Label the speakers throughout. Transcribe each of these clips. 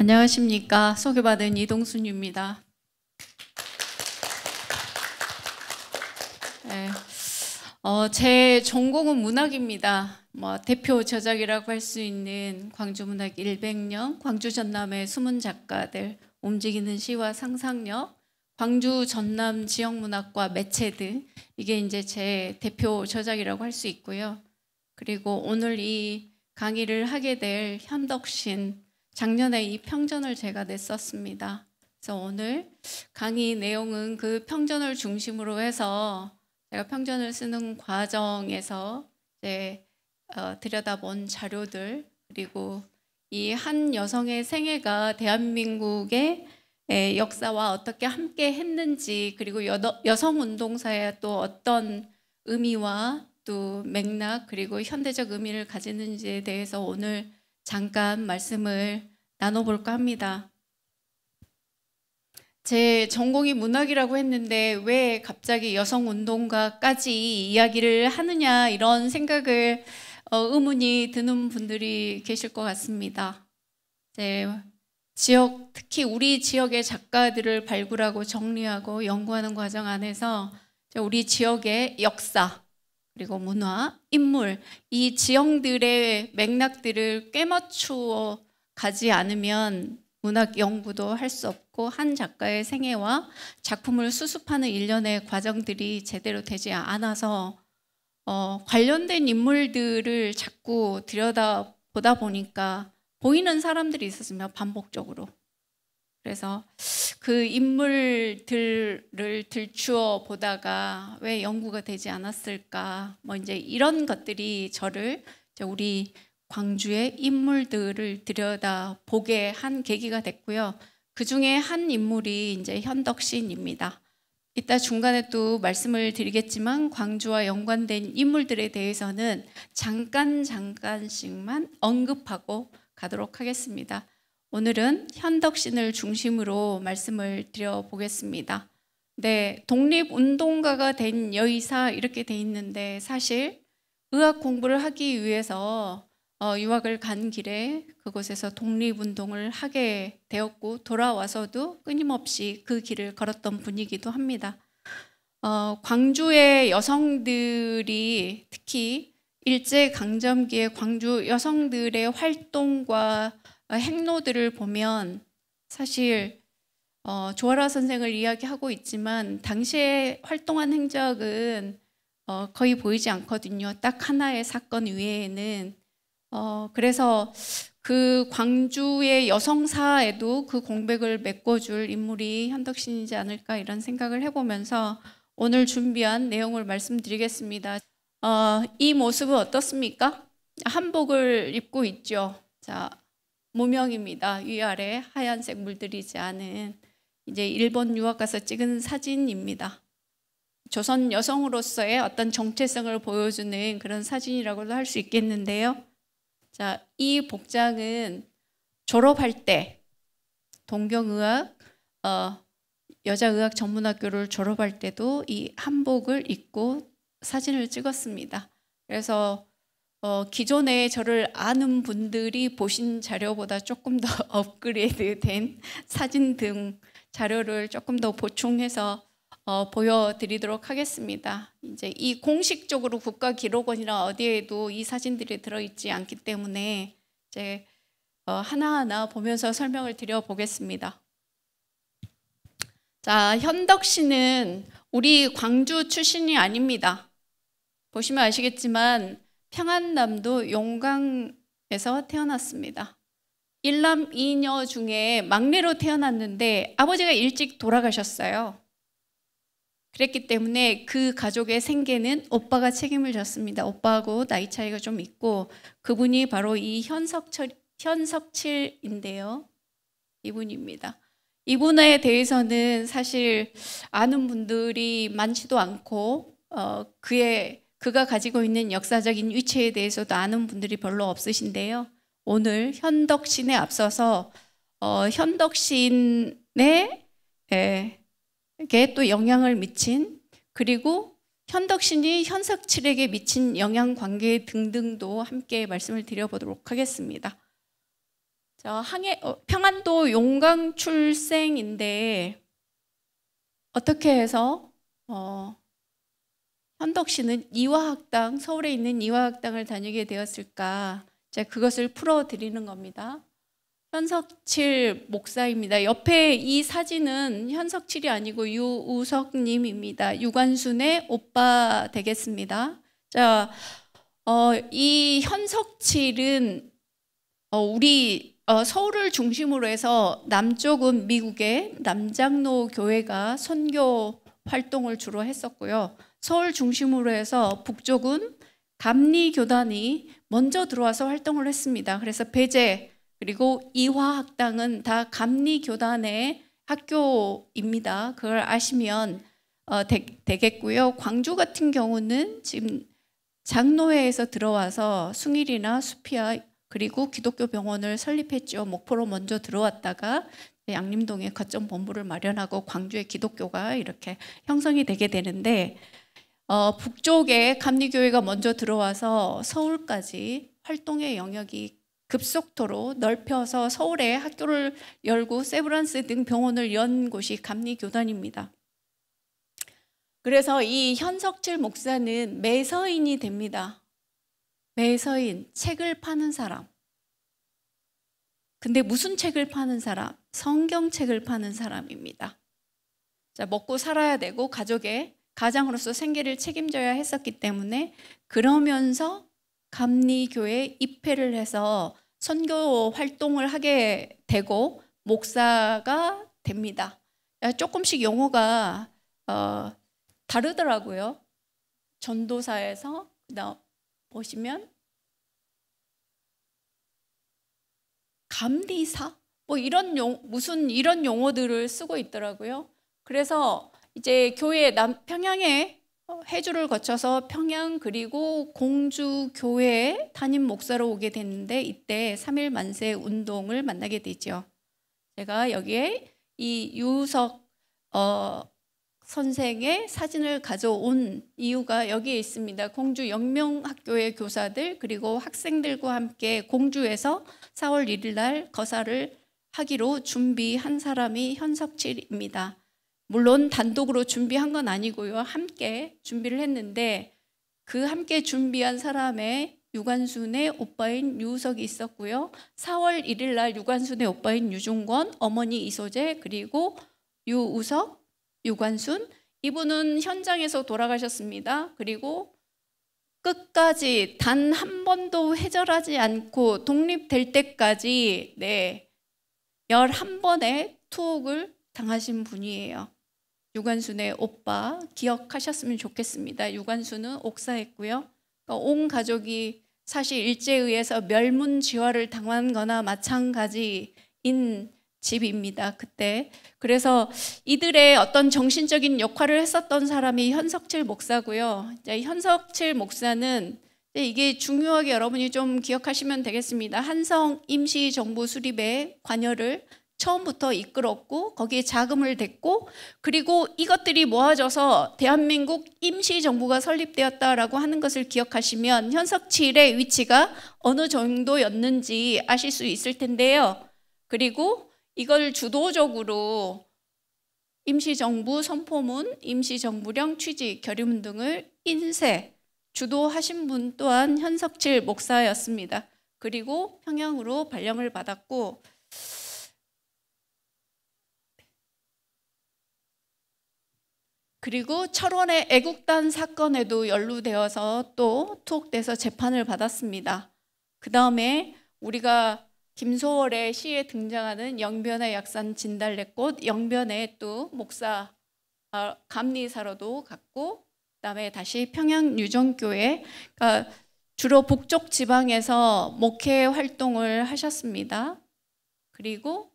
Speaker 1: 안녕하십니까. 소개받은 이동순입니다. 네. 제 전공은 문학입니다. 대표 저작이라고 할 수 있는 광주문학 100년, 광주 전남의 숨은 작가들, 움직이는 시와 상상력, 광주 전남 지역문학과 매체 등 이게 이제 제 대표 저작이라고 할 수 있고요. 그리고 오늘 이 강의를 하게 될 현덕신, 작년에 이 평전을 제가 냈었습니다. 그래서 오늘 강의 내용은 그 평전을 중심으로 해서 제가 평전을 쓰는 과정에서 이제 들여다본 자료들, 그리고 이 한 여성의 생애가 대한민국의 역사와 어떻게 함께 했는지, 그리고 여성 운동사에 또 어떤 의미와 또 맥락, 그리고 현대적 의미를 가지는지에 대해서 오늘 잠깐 말씀을 나눠볼까 합니다. 제 전공이 문학이라고 했는데 왜 갑자기 여성운동가까지 이야기를 하느냐, 이런 생각을 의문이 드는 분들이 계실 것 같습니다. 특히 우리 지역의 작가들을 발굴하고 정리하고 연구하는 과정 안에서 우리 지역의 역사, 그리고 문화, 인물, 이 지형들의 맥락들을 꿰맞추어 가지 않으면 문학 연구도 할 수 없고 한 작가의 생애와 작품을 수습하는 일련의 과정들이 제대로 되지 않아서 관련된 인물들을 자꾸 들여다보다 보니까 보이는 사람들이 있었으면 반복적으로. 그래서 그 인물들을 들추어 보다가 왜 연구가 되지 않았을까, 이제 이런 것들이 저를 우리 광주의 인물들을 들여다보게 한 계기가 됐고요. 그 중에 한 인물이 이제 현덕신입니다. 이따 중간에 또 말씀을 드리겠지만 광주와 연관된 인물들에 대해서는 잠깐씩만 언급하고 가도록 하겠습니다. 오늘은 현덕신을 중심으로 말씀을 드려보겠습니다. 네, 독립운동가가 된 여의사 이렇게 돼 있는데 사실 의학 공부를 하기 위해서 유학을 간 길에 그곳에서 독립운동을 하게 되었고 돌아와서도 끊임없이 그 길을 걸었던 분이기도 합니다. 광주의 여성들이 특히 일제강점기의 광주 여성들의 활동과 행로들을 보면 사실 조아라 선생을 이야기하고 있지만 당시에 활동한 행적은 거의 보이지 않거든요. 딱 하나의 사건 외에는. 그래서 그 광주의 여성사에도 그 공백을 메꿔줄 인물이 현덕신이지 않을까, 이런 생각을 해보면서 오늘 준비한 내용을 말씀드리겠습니다. 이 모습은 어떻습니까? 한복을 입고 있죠. 자, 무명입니다. 위아래 하얀색 물들이지 않은 이제 일본 유학 가서 찍은 사진입니다. 조선 여성으로서의 어떤 정체성을 보여주는 그런 사진이라고도 할 수 있겠는데요. 자, 이 복장은 졸업할 때 동경의학 여자의학 전문학교를 졸업할 때도 이 한복을 입고 사진을 찍었습니다. 그래서 기존에 저를 아는 분들이 보신 자료보다 조금 더 업그레이드된 사진 등 자료를 조금 더 보충해서 보여드리도록 하겠습니다. 이제 이 공식적으로 국가기록원이나 어디에도 이 사진들이 들어있지 않기 때문에 이제 하나하나 보면서 설명을 드려보겠습니다. 자, 현덕신은 우리 광주 출신이 아닙니다. 보시면 아시겠지만 평안남도 용강에서 태어났습니다. 일남 이녀 중에 막내로 태어났는데 아버지가 일찍 돌아가셨어요. 그랬기 때문에 그 가족의 생계는 오빠가 책임을 졌습니다. 오빠하고 나이 차이가 좀 있고 그분이 바로 이 현석칠인데요. 이분입니다. 이분에 대해서는 사실 아는 분들이 많지도 않고 그가 가지고 있는 역사적인 위치에 대해서도 아는 분들이 별로 없으신데요. 오늘 현덕신에 앞서서 현덕신의 에게 또 영향을 미친, 그리고 현덕신이 현석칠에게 미친 영향관계 등등도 함께 말씀을 드려보도록 하겠습니다. 평안도 용강 출생인데 어떻게 해서 현덕 씨는 이화학당, 서울에 있는 이화학당을 다니게 되었을까? 제가 그것을 풀어드리는 겁니다. 현석칠 목사입니다. 옆에 이 사진은 현석칠이 아니고 유우석님입니다. 유관순의 오빠 되겠습니다. 자, 이 현석칠은 우리 서울을 중심으로 해서 남쪽은 미국의 남장로 교회가 선교 활동을 주로 했었고요. 서울 중심으로 해서 북쪽은 감리교단이 먼저 들어와서 활동을 했습니다. 그래서 배재 그리고 이화학당은 다 감리교단의 학교입니다. 그걸 아시면 되겠고요. 광주 같은 경우는 지금 장로회에서 들어와서 숭일이나 수피아 그리고 기독교 병원을 설립했죠. 목포로 먼저 들어왔다가 양림동에 거점 본부를 마련하고 광주의 기독교가 이렇게 형성이 되게 되는데 북쪽에 감리교회가 먼저 들어와서 서울까지 활동의 영역이 급속도로 넓혀서 서울에 학교를 열고 세브란스 등 병원을 연 곳이 감리교단입니다. 그래서 이 현석칠 목사는 매서인이 됩니다. 매서인, 책을 파는 사람. 근데 무슨 책을 파는 사람? 성경책을 파는 사람입니다. 자, 먹고 살아야 되고 가족의 가장으로서 생계를 책임져야 했었기 때문에 그러면서 감리교회에 입회를 해서 선교 활동을 하게 되고 목사가 됩니다. 조금씩 용어가 다르더라고요. 전도사에서 보시면 감리사 뭐 이런 무슨 이런 용어들을 쓰고 있더라고요. 그래서 이제 교회 평양에 해주를 거쳐서 평양 그리고 공주 교회에 담임 목사로 오게 됐는데 이때 3.1 만세 운동을 만나게 되죠. 제가 여기에 이 유석 선생의 사진을 가져온 이유가 여기에 있습니다. 공주 영명학교의 교사들 그리고 학생들과 함께 공주에서 4월 1일 날 거사를 하기로 준비한 사람이 현석칠입니다. 물론 단독으로 준비한 건 아니고요. 함께 준비를 했는데 그 함께 준비한 사람의 유관순의 오빠인 유우석이 있었고요. 4월 1일 날 유관순의 오빠인 유중권, 어머니 이소재, 그리고 유우석, 유관순 이분은 현장에서 돌아가셨습니다. 그리고 끝까지 단 한 번도 회절하지 않고 독립될 때까지 11번의 투옥을 당하신 분이에요. 유관순의 오빠 기억하셨으면 좋겠습니다. 유관순은 옥사했고요. 온 가족이 사실 일제에 의해서 멸문지화를 당한 거나 마찬가지인 집입니다. 그때. 그래서 이들의 어떤 정신적인 역할을 했었던 사람이 현석칠 목사고요. 현석칠 목사는 이게 중요하게 여러분이 좀 기억하시면 되겠습니다. 한성 임시정부 수립에 관여를 처음부터 이끌었고 거기에 자금을 댔고 그리고 이것들이 모아져서 대한민국 임시정부가 설립되었다라고 하는 것을 기억하시면 현석칠의 위치가 어느 정도였는지 아실 수 있을 텐데요. 그리고 이걸 주도적으로 임시정부 선포문, 임시정부령 취지, 결의문 등을 인쇄, 주도하신 분 또한 현석칠 목사였습니다. 그리고 평양으로 발령을 받았고 그리고 철원의 애국단 사건에도 연루되어서 또 투옥돼서 재판을 받았습니다. 그 다음에 우리가 김소월의 시에 등장하는 영변의 약산 진달래꽃, 영변의 또 목사 감리사로도 갔고 그다음에 다시 평양 유정교회 주로 북쪽 지방에서 목회 활동을 하셨습니다. 그리고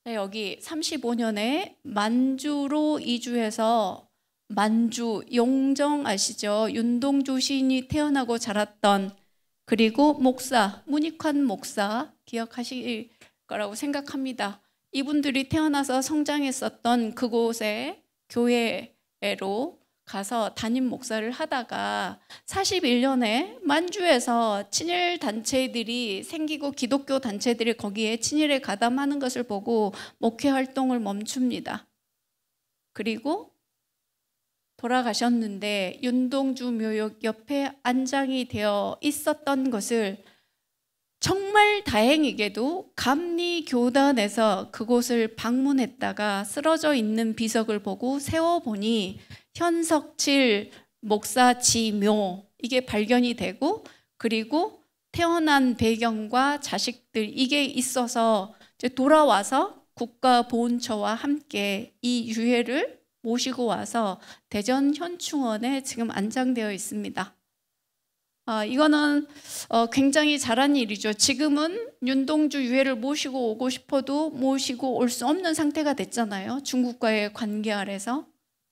Speaker 1: 여기 35년에 만주로 이주해서 만주 용정 아시죠? 윤동주 시인이 태어나고 자랐던 그리고 목사 문익환 목사 기억하실 거라고 생각합니다. 이분들이 태어나서 성장했었던 그곳의 교회로 가서 담임 목사를 하다가 41년에 만주에서 친일 단체들이 생기고 기독교 단체들이 거기에 친일에 가담하는 것을 보고 목회 활동을 멈춥니다. 그리고 돌아가셨는데 윤동주 묘역 옆에 안장이 되어 있었던 것을 정말 다행히게도 감리교단에서 그곳을 방문했다가 쓰러져 있는 비석을 보고 세워보니 현석칠 목사 지묘 이게 발견이 되고, 그리고 태어난 배경과 자식들 이게 있어서 이제 돌아와서 국가보훈처와 함께 이 유해를 모시고 와서 대전 현충원에 지금 안장되어 있습니다. 이거는 굉장히 잘한 일이죠. 지금은 윤동주 유해를 모시고 오고 싶어도 모시고 올 수 없는 상태가 됐잖아요. 중국과의 관계 아래서.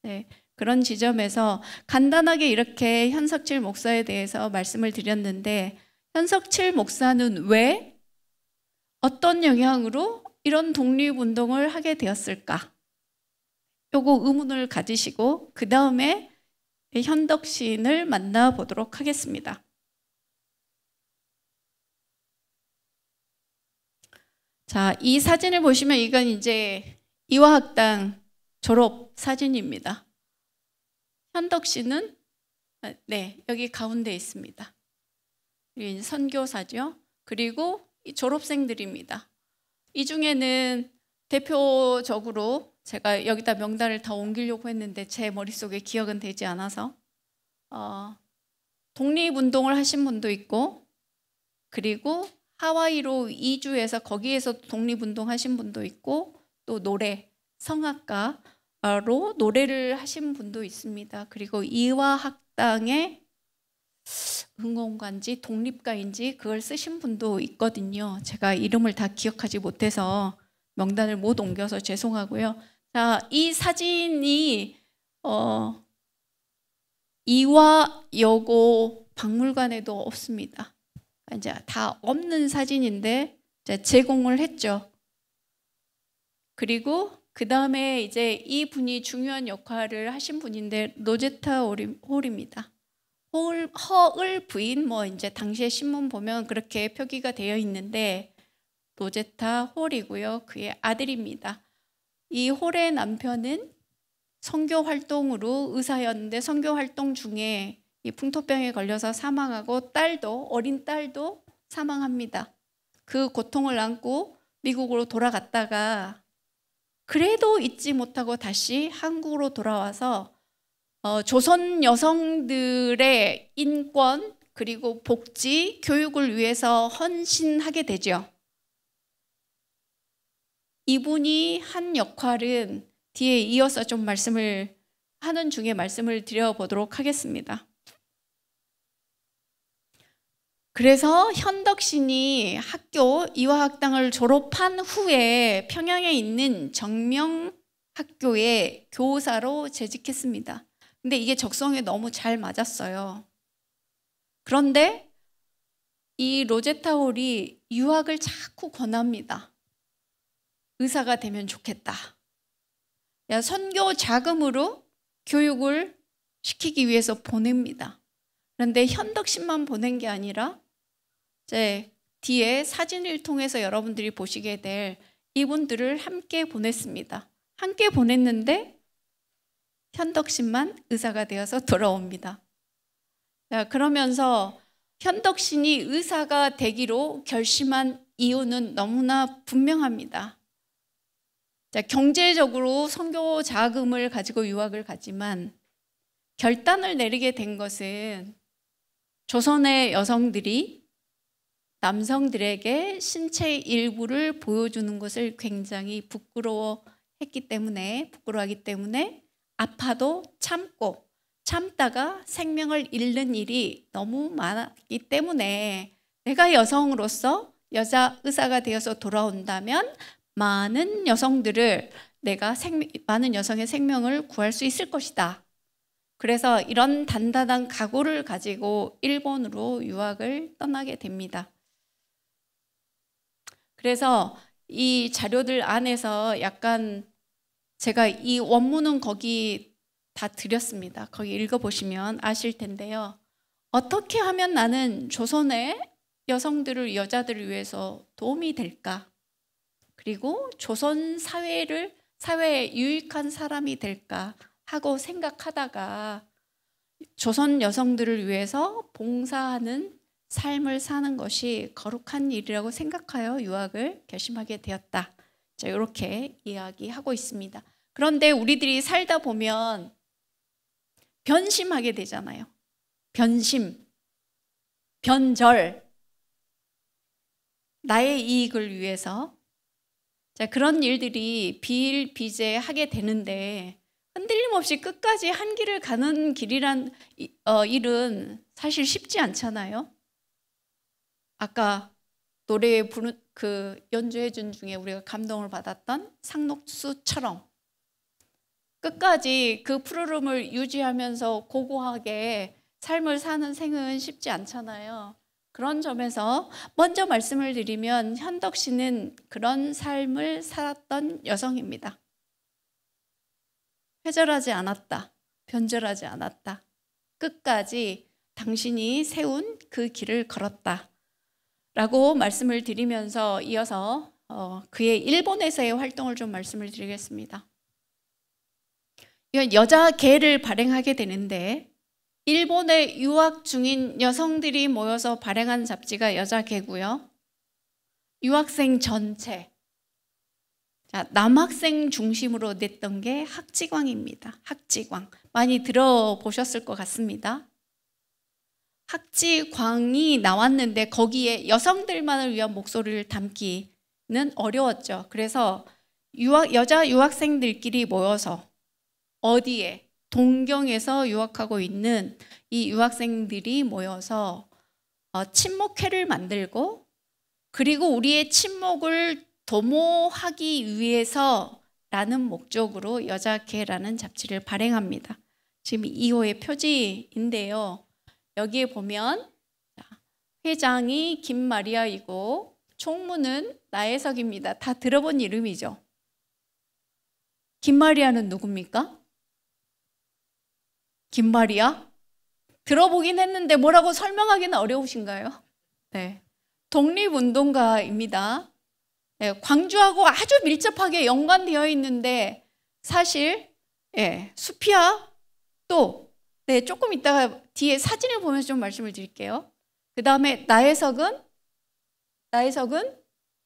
Speaker 1: 네, 그런 지점에서 간단하게 이렇게 현석칠 목사에 대해서 말씀을 드렸는데, 현석칠 목사는 왜 어떤 영향으로 이런 독립운동을 하게 되었을까? 요거 의문을 가지시고 그 다음에 현덕 시인을 만나보도록 하겠습니다. 자, 이 사진을 보시면 이건 이제 이화학당 졸업 사진입니다. 현덕 씨는 네, 여기 가운데 있습니다. 여기 선교사죠. 그리고 졸업생들입니다. 이 중에는 대표적으로 제가 여기다 명단을 다 옮기려고 했는데 제 머릿속에 기억은 되지 않아서 독립운동을 하신 분도 있고, 그리고 하와이로 이주해서 거기에서 독립운동 하신 분도 있고, 또 노래, 성악가로 노래를 하신 분도 있습니다. 그리고 이화학당의 응원가인지 독립가인지 그걸 쓰신 분도 있거든요. 제가 이름을 다 기억하지 못해서 명단을 못 옮겨서 죄송하고요. 자, 이 사진이 이화여고 박물관에도 없습니다. 이제 다 없는 사진인데 이제 제공을 했죠. 그리고 그 다음에 이제 이 분이 중요한 역할을 하신 분인데 로제타 홀입니다. 허을 부인, 뭐 이제 당시의 신문 보면 그렇게 표기가 되어 있는데 로제타 홀이고요. 그의 아들입니다. 이 홀의 남편은 선교 활동으로 의사였는데 선교 활동 중에 이 풍토병에 걸려서 사망하고 어린 딸도 사망합니다. 그 고통을 안고 미국으로 돌아갔다가 그래도 잊지 못하고 다시 한국으로 돌아와서 조선 여성들의 인권 그리고 복지, 교육을 위해서 헌신하게 되죠. 이분이 한 역할은 뒤에 이어서 좀 말씀을 하는 중에 말씀을 드려보도록 하겠습니다. 그래서 현덕신이 이화학당을 졸업한 후에 평양에 있는 정명학교에 교사로 재직했습니다. 근데 이게 적성에 너무 잘 맞았어요. 그런데 이 로제타 홀이 유학을 자꾸 권합니다. 의사가 되면 좋겠다. 선교 자금으로 교육을 시키기 위해서 보냅니다. 그런데 현덕신만 보낸 게 아니라 이제 뒤에 사진을 통해서 여러분들이 보시게 될 이분들을 함께 보냈습니다. 함께 보냈는데 현덕신만 의사가 되어서 돌아옵니다. 자, 그러면서 현덕신이 의사가 되기로 결심한 이유는 너무나 분명합니다. 자, 경제적으로 선교 자금을 가지고 유학을 가지만 결단을 내리게 된 것은 조선의 여성들이 남성들에게 신체 일부를 보여주는 것을 굉장히 부끄러워하기 때문에 아파도 참다가 생명을 잃는 일이 너무 많았기 때문에 내가 여성으로서 여자 의사가 되어서 돌아온다면 많은 여성의 생명을 구할 수 있을 것이다. 그래서 이런 단단한 각오를 가지고 일본으로 유학을 떠나게 됩니다. 그래서 이 자료들 안에서 약간 제가 이 원문은 거기 다 드렸습니다. 거기 읽어보시면 아실 텐데요. 어떻게 하면 나는 조선의 여성들을, 여자들을 위해서 도움이 될까? 그리고 조선 사회에 유익한 사람이 될까 하고 생각하다가 조선 여성들을 위해서 봉사하는 삶을 사는 것이 거룩한 일이라고 생각하여 유학을 결심하게 되었다. 자, 이렇게 이야기하고 있습니다. 그런데 우리들이 살다 보면 변심하게 되잖아요. 변심, 변절, 나의 이익을 위해서. 자, 그런 일들이 비일비재하게 되는데 흔들림 없이 끝까지 한 길을 가는 길이란 일은 사실 쉽지 않잖아요. 아까 노래 부른 그 연주해 준 중에 우리가 감동을 받았던 상록수처럼 끝까지 그 푸르름을 유지하면서 고고하게 삶을 사는 생은 쉽지 않잖아요. 그런 점에서 먼저 말씀을 드리면 현덕 씨는 그런 삶을 살았던 여성입니다. 회절하지 않았다. 변절하지 않았다. 끝까지 당신이 세운 그 길을 걸었다. 라고 말씀을 드리면서 이어서 그의 일본에서의 활동을 좀 말씀을 드리겠습니다. 여자계를 발행하게 되는데 일본에 유학 중인 여성들이 모여서 발행한 잡지가 여자계고요. 유학생 전체, 자, 남학생 중심으로 냈던 게 학지광입니다. 학지광. 많이 들어보셨을 것 같습니다. 학지광이 나왔는데 거기에 여성들만을 위한 목소리를 담기는 어려웠죠. 그래서 여자 유학생들끼리 모여서 어디에? 동경에서 유학하고 있는 이 유학생들이 모여서 친목회를 만들고 그리고 우리의 친목을 도모하기 위해서라는 목적으로 여자계라는 잡지를 발행합니다. 지금 2호의 표지인데요. 여기에 보면 회장이 김마리아이고 총무는 나혜석입니다. 다 들어본 이름이죠. 김마리아는 누굽니까? 김마리아? 들어보긴 했는데 뭐라고 설명하기는 어려우신가요? 네, 독립운동가입니다. 네, 광주하고 아주 밀접하게 연관되어 있는데 사실 수피아 또 조금 이따가 뒤에 사진을 보면서 좀 말씀을 드릴게요. 그 다음에 나혜석은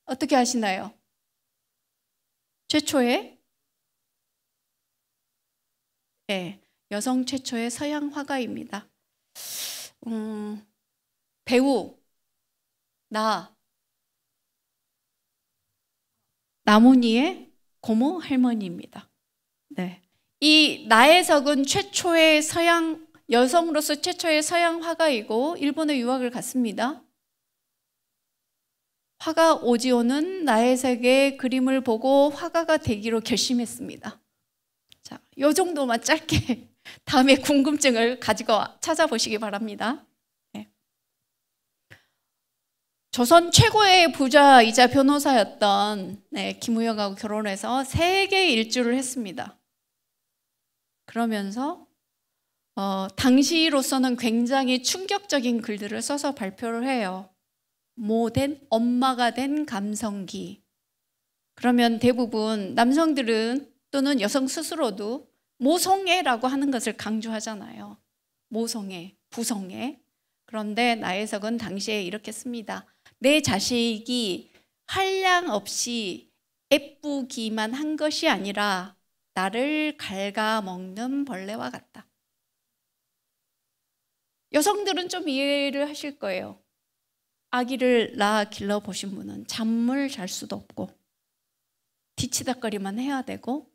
Speaker 1: 어떻게 하시나요? 최초의 여성 최초의 서양 화가입니다. 배우 나문희의 고모 할머니입니다. 네. 이 나혜석은 최초의 여성으로서 최초의 서양 화가이고 일본에 유학을 갔습니다. 화가 오지오는 나혜석의 그림을 보고 화가가 되기로 결심했습니다. 자, 요 정도만 짧게 다음에 궁금증을 가지고 찾아보시기 바랍니다. 네. 조선 최고의 부자이자 변호사였던 김우영하고 결혼해서 세계 일주를 했습니다. 그러면서 당시로서는 굉장히 충격적인 글들을 써서 발표를 해요. 모된 엄마가 된 감성기. 그러면 대부분 남성들은 또는 여성 스스로도 모성애라고 하는 것을 강조하잖아요. 모성애, 부성애. 그런데 나혜석은 당시에 이렇게 씁니다. 내 자식이 한량 없이 예쁘기만 한 것이 아니라 나를 갉아먹는 벌레와 같다. 여성들은 좀 이해를 하실 거예요. 아기를 낳아 길러보신 분은 잠을 잘 수도 없고 뒤치다거리만 해야 되고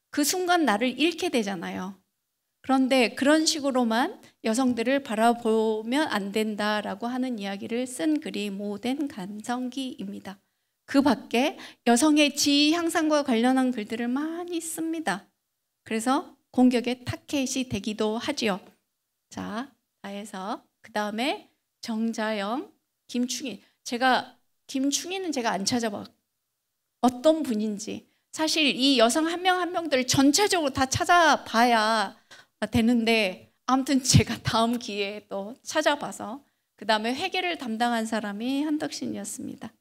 Speaker 1: 그 순간 나를 잃게 되잖아요. 그런데 그런 식으로만 여성들을 바라보면 안 된다라고 하는 이야기를 쓴 글이 모된 감성기입니다. 그 밖에 여성의 지위 향상과 관련한 글들을 많이 씁니다. 그래서 공격의 타켓이 되기도 하지요. 자, 나혜석, 그 다음에 정자영, 김충인. 김충인은 제가 안 찾아봐. 어떤 분인지. 사실 이 여성 한 명 한 명들 전체적으로 다 찾아봐야 되는데 아무튼 제가 다음 기회에 또 찾아봐서 그 다음에 회계를 담당한 사람이 한덕신이었습니다.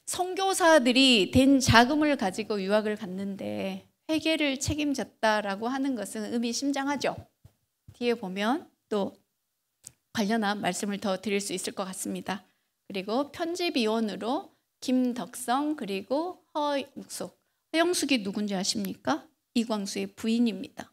Speaker 1: 선교사들이 된 자금을 가지고 유학을 갔는데 회계를 책임졌다라고 하는 것은 의미심장하죠. 뒤에 보면 또 관련한 말씀을 더 드릴 수 있을 것 같습니다. 그리고 편집위원으로 김덕성 그리고 허영숙. 허영숙이 누군지 아십니까? 이광수의 부인입니다.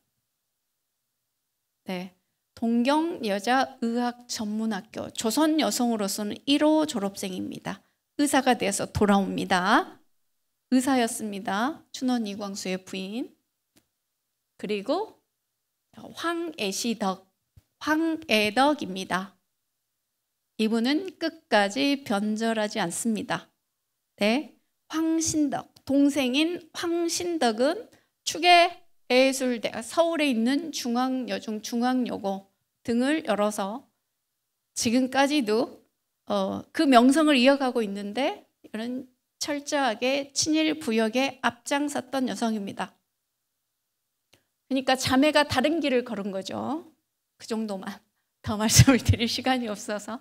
Speaker 1: 네, 동경여자의학전문학교 조선 여성으로서는 1호 졸업생입니다. 의사가 돼서 돌아옵니다. 의사였습니다. 춘원 이광수의 부인. 그리고 황애덕입니다. 이분은 끝까지 변절하지 않습니다. 네, 황신덕. 동생인 황신덕은 추계예술대 서울에 있는 중앙여중, 중앙여고 등을 열어서 지금까지도 그 명성을 이어가고 있는데 이런 철저하게 친일 부역에 앞장섰던 여성입니다. 그러니까 자매가 다른 길을 걸은 거죠. 그 정도만. 더 말씀을 드릴 시간이 없어서.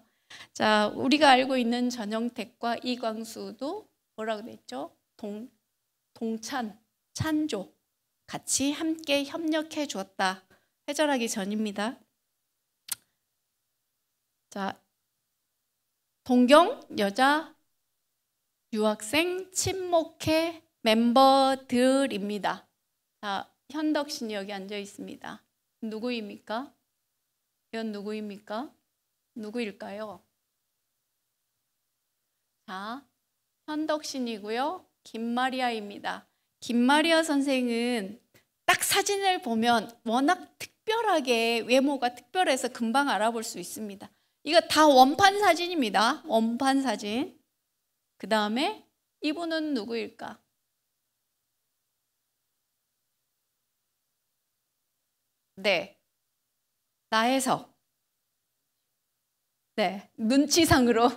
Speaker 1: 자, 우리가 알고 있는 전영택과 이광수도 뭐라고 됐죠? 찬조 같이 함께 협력해 주었다. 회절하기 전입니다. 자, 동경 여자 유학생 친목회 멤버들입니다. 자, 현덕신이 여기 앉아 있습니다. 누구입니까? 이건 누구입니까? 누구일까요? 자, 현덕신이고요. 김마리아입니다. 김마리아 선생은 딱 사진을 보면 워낙 특별하게 외모가 특별해서 금방 알아볼 수 있습니다. 이거 다 원판 사진입니다. 원판 사진. 그 다음에 이분은 누구일까? 네, 나혜석. 네, 눈치상으로.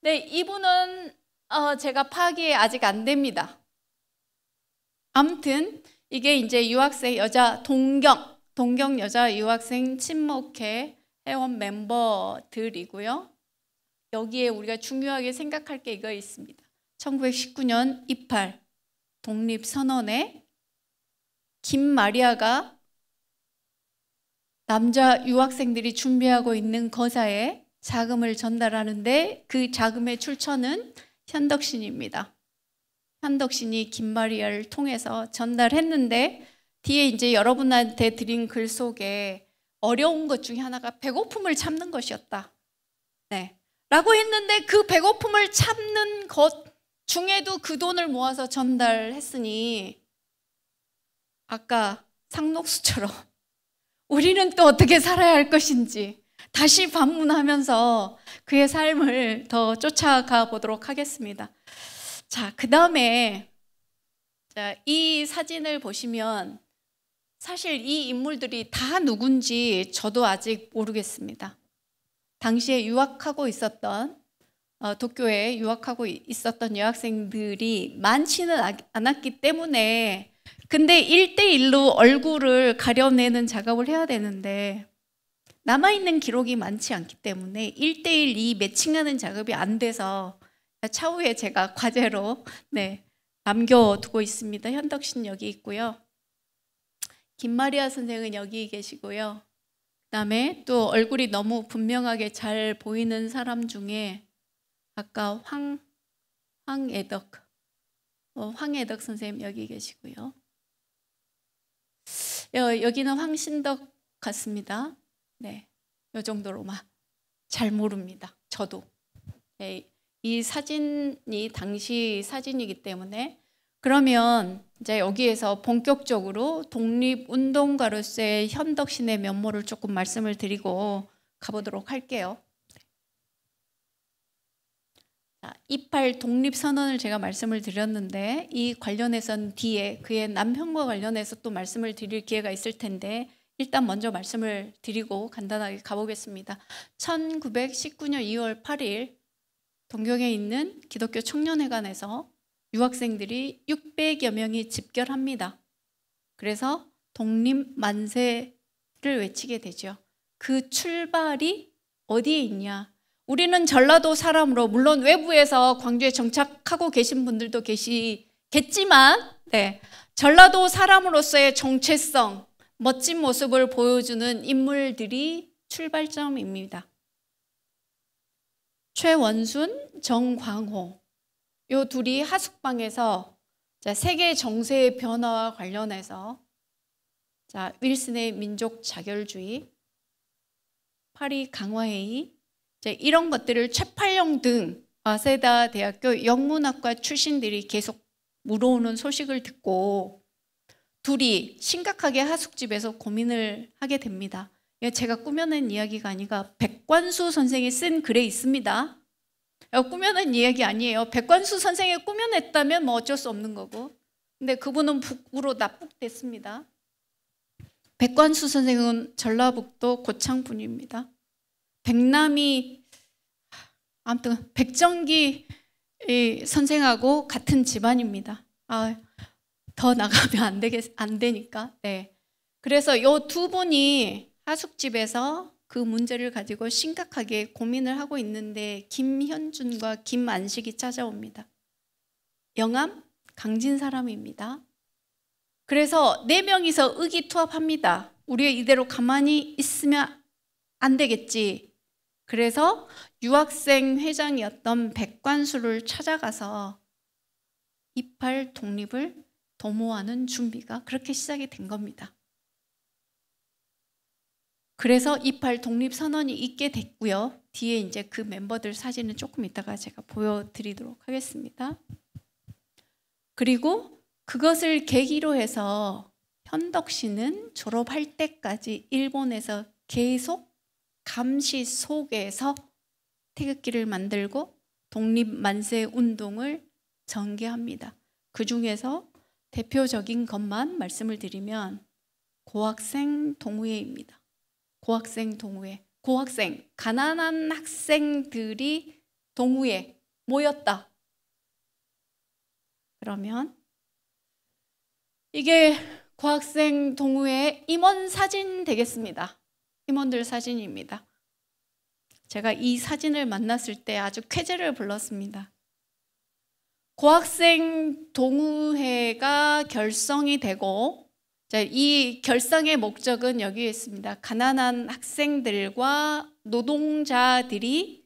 Speaker 1: 네, 이분은 제가 파악이 아직 안 됩니다. 아무튼 이게 이제 유학생 여자 동경 여자 유학생 친목회 회원 멤버들이고요. 여기에 우리가 중요하게 생각할 게 이거 있습니다. 1919년 28 독립선언에 김마리아가 남자 유학생들이 준비하고 있는 거사에 자금을 전달하는데 그 자금의 출처는 현덕신입니다. 현덕신이 김마리아를 통해서 전달했는데 뒤에 이제 여러분한테 드린 글 속에 어려운 것 중에 하나가 배고픔을 참는 것이었다. 네, 라고 했는데 그 배고픔을 참는 것 중에도 그 돈을 모아서 전달했으니 아까 상록수처럼 우리는 또 어떻게 살아야 할 것인지 다시 반문하면서 그의 삶을 더 쫓아가 보도록 하겠습니다. 자, 그 다음에 이 사진을 보시면 사실 이 인물들이 다 누군지 저도 아직 모르겠습니다. 당시에 유학하고 있었던 도쿄에 유학하고 있었던 여학생들이 많지는 않았기 때문에 근데 1대1로 얼굴을 가려내는 작업을 해야 되는데 남아있는 기록이 많지 않기 때문에 1대1이 매칭하는 작업이 안 돼서 차후에 제가 과제로 남겨두고 있습니다. 현덕신 여기 있고요. 김마리아 선생은 여기 계시고요. 그 다음에 또 얼굴이 너무 분명하게 잘 보이는 사람 중에 아까 황애덕 선생님 여기 계시고요. 여기는 황신덕 같습니다. 네, 이 정도로만. 잘 모릅니다. 저도. 네, 이 사진이 당시 사진이기 때문에 그러면 이제 여기에서 본격적으로 독립운동가로서의 현덕신의 면모를 조금 말씀을 드리고 가보도록 할게요. 28 독립선언을 제가 말씀을 드렸는데 이 관련해서는 뒤에 그의 남편과 관련해서 또 말씀을 드릴 기회가 있을 텐데 일단 먼저 말씀을 드리고 간단하게 가보겠습니다. 1919년 2월 8일 동경에 있는 기독교 청년회관에서 유학생들이 600여 명이 집결합니다. 그래서 독립만세를 외치게 되죠. 그 출발이 어디에 있냐? 우리는 전라도 사람으로 물론 외부에서 광주에 정착하고 계신 분들도 계시겠지만 전라도 사람으로서의 정체성, 멋진 모습을 보여주는 인물들이 출발점입니다. 최원순, 정광호 이 둘이 하숙방에서 세계 정세의 변화와 관련해서 윌슨의 민족 자결주의, 파리 강화회의 이런 것들을 최팔룡 등 와세다 대학교 영문학과 출신들이 계속 물어오는 소식을 듣고 둘이 심각하게 하숙집에서 고민을 하게 됩니다. 제가 꾸며낸 이야기가 아니라 백관수 선생이 쓴 글에 있습니다. 꾸며낸 이야기 아니에요. 백관수 선생이 꾸며냈다면 뭐 어쩔 수 없는 거고, 근데 그분은 북으로 납북됐습니다. 백관수 선생은 전라북도 고창 분입니다. 백남이 아무튼 백정기 선생하고 같은 집안입니다. 더 나가면 안 되니까. 그래서 이 두 분이 하숙집에서 그 문제를 가지고 심각하게 고민을 하고 있는데 김현준과 김안식이 찾아옵니다. 영암 강진 사람입니다. 그래서 4명이서 의기투합합니다. 우리가 이대로 가만히 있으면 안 되겠지. 그래서 유학생 회장이었던 백관수를 찾아가서 28 독립을 도모하는 준비가 그렇게 시작이 된 겁니다. 그래서 28 독립선언이 있게 됐고요. 뒤에 이제 그 멤버들 사진은 조금 이따가 제가 보여드리도록 하겠습니다. 그리고 그것을 계기로 해서 현덕 씨는 졸업할 때까지 일본에서 계속 감시 속에서 태극기를 만들고 독립만세 운동을 전개합니다. 그 중에서 대표적인 것만 말씀을 드리면 고학생 동호회입니다. 고학생 동호회, 가난한 학생들이 동호회에 모였다. 그러면 이게 고학생 동호회의 임원 사진 되겠습니다. 임원들 사진입니다. 제가 이 사진을 만났을 때 아주 쾌재를 불렀습니다. 고학생 동호회가 결성이 되고 이 결성의 목적은 여기에 있습니다. 가난한 학생들과 노동자들이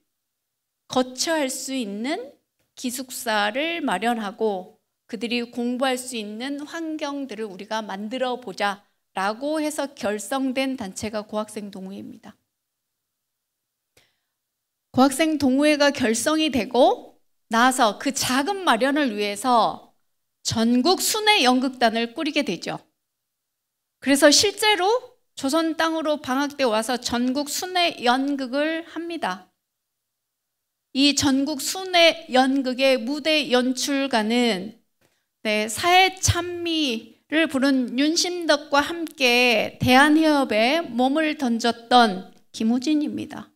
Speaker 1: 거처할 수 있는 기숙사를 마련하고 그들이 공부할 수 있는 환경들을 우리가 만들어 보자 라고 해서 결성된 단체가 고학생 동호회입니다. 고학생 동호회가 결성이 되고 나서 그 자금 마련을 위해서 전국 순회 연극단을 꾸리게 되죠. 그래서 실제로 조선 땅으로 방학 때 와서 전국 순회 연극을 합니다. 이 전국 순회 연극의 무대 연출가는 사회 찬미를 부른 윤심덕과 함께 대한해협에 몸을 던졌던 김우진입니다.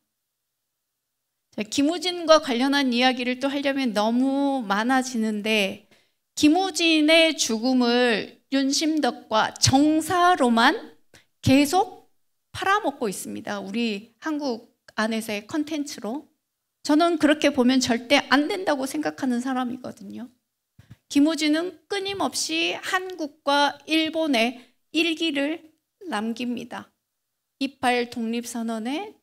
Speaker 1: 김우진과 관련한 이야기를 또 하려면 너무 많아지는데 김우진의 죽음을 윤심덕과 정사로만 계속 팔아먹고 있습니다. 우리 한국 안에서의 컨텐츠로. 저는 그렇게 보면 절대 안 된다고 생각하는 사람이거든요. 김우진은 끊임없이 한국과 일본의 일기를 남깁니다. 28 독립선언에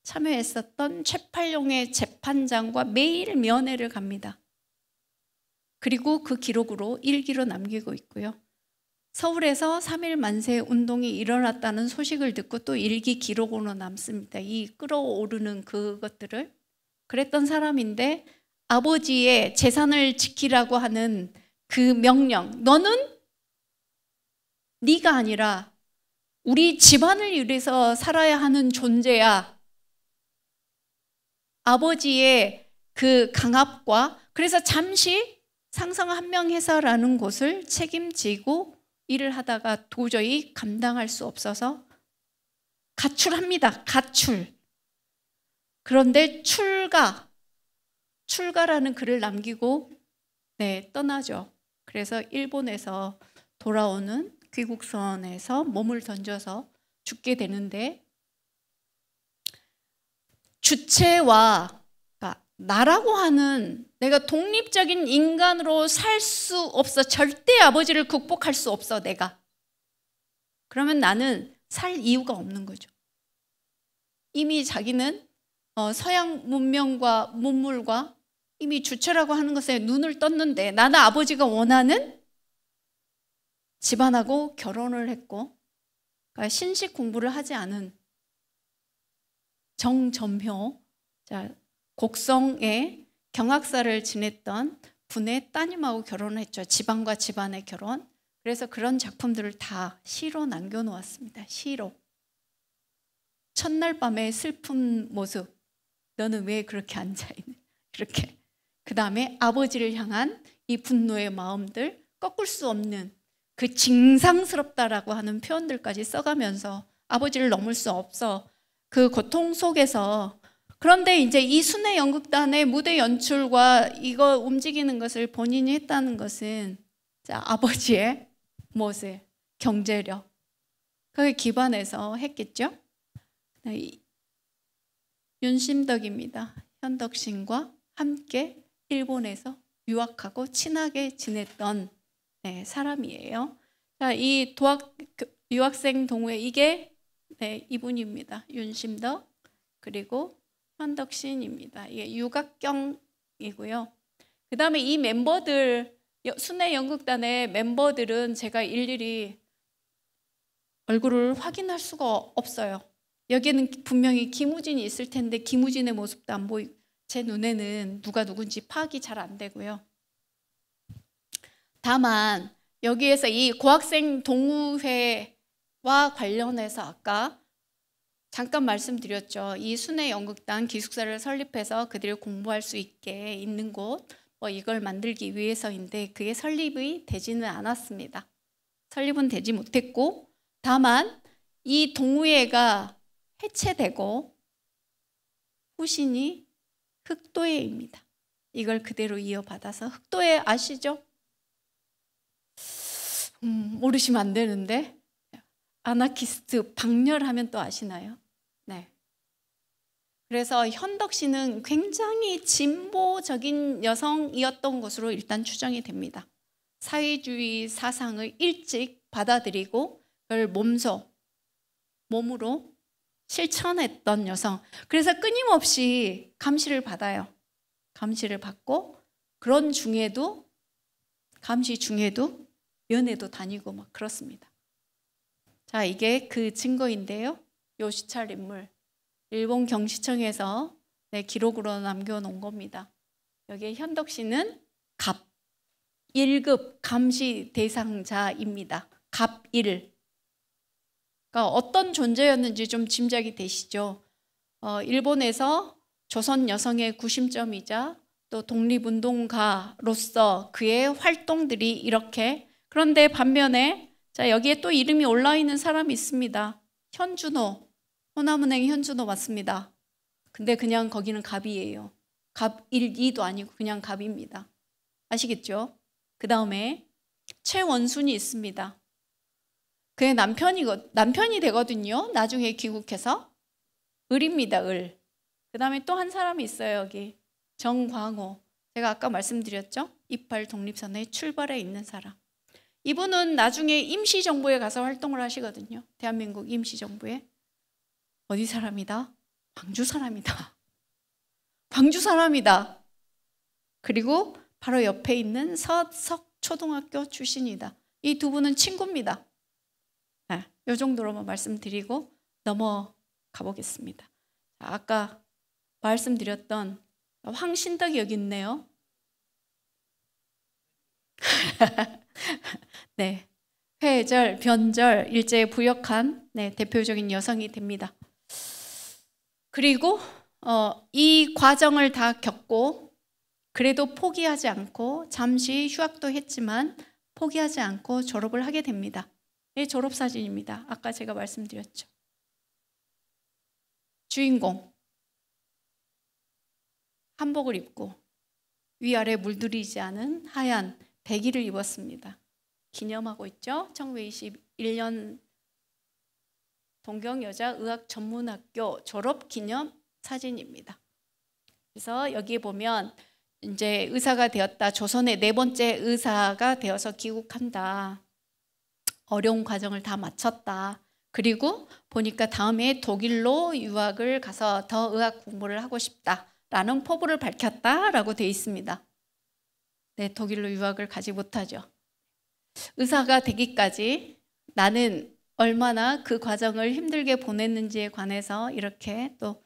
Speaker 1: 참여했었던 최팔룡의 재판장과 매일 면회를 갑니다. 그리고 그 기록으로 일기로 남기고 있고요. 서울에서 3.1 만세 운동이 일어났다는 소식을 듣고 또 일기 기록으로 남습니다. 이 끌어오르는 그것들을. 그랬던 사람인데 아버지의 재산을 지키라고 하는 그 명령, 너는 네가 아니라 우리 집안을 위해서 살아야 하는 존재야. 아버지의 그 강압과 그래서 잠시 상상 한명회사라는 곳을 책임지고 일을 하다가 도저히 감당할 수 없어서 가출합니다. 가출. 그런데 출가라는 글을 남기고 떠나죠. 그래서 일본에서 돌아오는 귀국선에서 몸을 던져서 죽게 되는데, 주체와, 그러니까 나라고 하는, 내가 독립적인 인간으로 살 수 없어. 절대 아버지를 극복할 수 없어, 내가. 그러면 나는 살 이유가 없는 거죠. 이미 자기는 서양 문명과 문물과 이미 주체라고 하는 것에 눈을 떴는데, 나는 아버지가 원하는 집안하고 결혼을 했고, 그러니까 신식 공부를 하지 않은 정점효, 곡성에 경학사를 지냈던 분의 따님하고 결혼을 했죠. 집안과 집안의 결혼. 그래서 그런 작품들을 다 시로 남겨놓았습니다. 시로. 첫날 밤의 슬픈 모습, 너는 왜 그렇게 앉아있는, 이렇게. 그 다음에 아버지를 향한 이 분노의 마음들, 꺾을 수 없는 그 징상스럽다라고 하는 표현들까지 써가면서 아버지를 넘을 수 없어, 그 고통 속에서. 그런데 이제 이 순회 연극단의 무대 연출과 이거 움직이는 것을 본인이 했다는 것은 아버지의 모습, 경제력, 그게 기반해서 했겠죠. 윤심덕입니다. 현덕신과 함께 일본에서 유학하고 친하게 지냈던 사람이에요. 이 유학생 동호회, 이게 이분입니다. 윤심덕, 그리고 현덕신입니다. 이게 유각경이고요. 그 다음에 이 멤버들, 순회 연극단의 멤버들은 제가 일일이 얼굴을 확인할 수가 없어요. 여기에는 분명히 김우진이 있을 텐데 김우진의 모습도 안 보이고, 제 눈에는 누가 누군지 파악이 잘 안 되고요. 다만 여기에서 이 고학생 동호회와 관련해서 아까 잠깐 말씀드렸죠. 이 순회 연극단 기숙사를 설립해서 그들이 공부할 수 있게 있는 곳, 이걸 만들기 위해서인데 그게 설립이 되지는 않았습니다. 설립은 되지 못했고, 다만 이 동호회가 해체되고 후신이 흑도회입니다. 이걸 그대로 이어받아서, 흑도회 아시죠? 모르시면 안 되는데, 아나키스트 박렬하면 또 아시나요? 네. 그래서 현덕 씨는 굉장히 진보적인 여성이었던 것으로 일단 추정이 됩니다. 사회주의 사상을 일찍 받아들이고 그걸 몸으로 실천했던 여성. 그래서 끊임없이 감시를 받아요. 감시를 받고, 그런 중에도, 감시 중에도 연애도 다니고 막 그렇습니다. 자, 이게 그 증거인데요. 요 시찰 인물, 일본 경시청에서 기록으로 남겨놓은 겁니다. 여기에 현덕 씨는 갑 1급 감시 대상자입니다. 갑 1. 그러니까 어떤 존재였는지 좀 짐작이 되시죠? 일본에서 조선 여성의 구심점이자 또 독립운동가로서 그의 활동들이 이렇게. 그런데 반면에 여기에 또 이름이 올라 있는 사람이 있습니다. 현준호, 호남은행 현준호 맞습니다. 근데 그냥 거기는 갑이에요. 갑 1, 2도 아니고 그냥 갑입니다. 아시겠죠? 그 다음에 최원순이 있습니다. 그의 남편이 되거든요. 나중에 귀국해서. 을입니다. 을. 그 다음에 또 한 사람이 있어요. 여기 정광호. 제가 아까 말씀드렸죠. 이팔 독립선의 출발에 있는 사람. 이분은 나중에 임시정부에 가서 활동을 하시거든요. 대한민국 임시정부에. 어디 사람이다? 광주 사람이다. 광주 사람이다. 그리고 바로 옆에 있는 서석초등학교 출신이다. 이 두 분은 친구입니다. 이 정도로만 말씀드리고 넘어가 보겠습니다. 아까 말씀드렸던 황신덕이 여기 있네요. 네, 회절, 변절 일제에 부역한 대표적인 여성이 됩니다. 그리고 이 과정을 다 겪고 그래도 포기하지 않고 잠시 휴학도 했지만 포기하지 않고 졸업을 하게 됩니다. 이 졸업사진입니다. 아까 제가 말씀드렸죠. 주인공 한복을 입고 위아래 물들이지 않은 하얀 백의를 입었습니다. 기념하고 있죠. 1921년 동경여자의학전문학교 졸업 기념 사진입니다. 그래서 여기 보면 이제 의사가 되었다. 조선의 4번째 의사가 되어서 귀국한다. 어려운 과정을 다 마쳤다. 그리고 보니까 다음에 독일로 유학을 가서 더 의학 공부를 하고 싶다라는 포부를 밝혔다라고 되어 있습니다. 네, 독일로 유학을 가지 못하죠. 의사가 되기까지 나는 얼마나 그 과정을 힘들게 보냈는지에 관해서 이렇게 또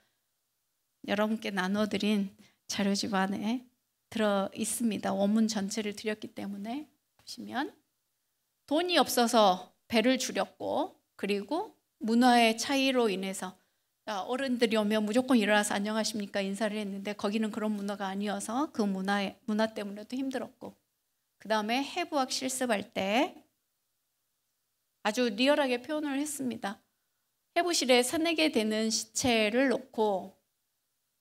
Speaker 1: 여러분께 나눠드린 자료집 안에 들어 있습니다. 원문 전체를 드렸기 때문에 보시면 돈이 없어서 배를 줄였고, 그리고 문화의 차이로 인해서 어른들이 오면 무조건 일어나서 안녕하십니까 인사를 했는데 거기는 그런 문화가 아니어서 그 문화 때문에도 힘들었고, 그 다음에 해부학 실습할 때 아주 리얼하게 표현을 했습니다. 해부실에 3-4개 되는 시체를 놓고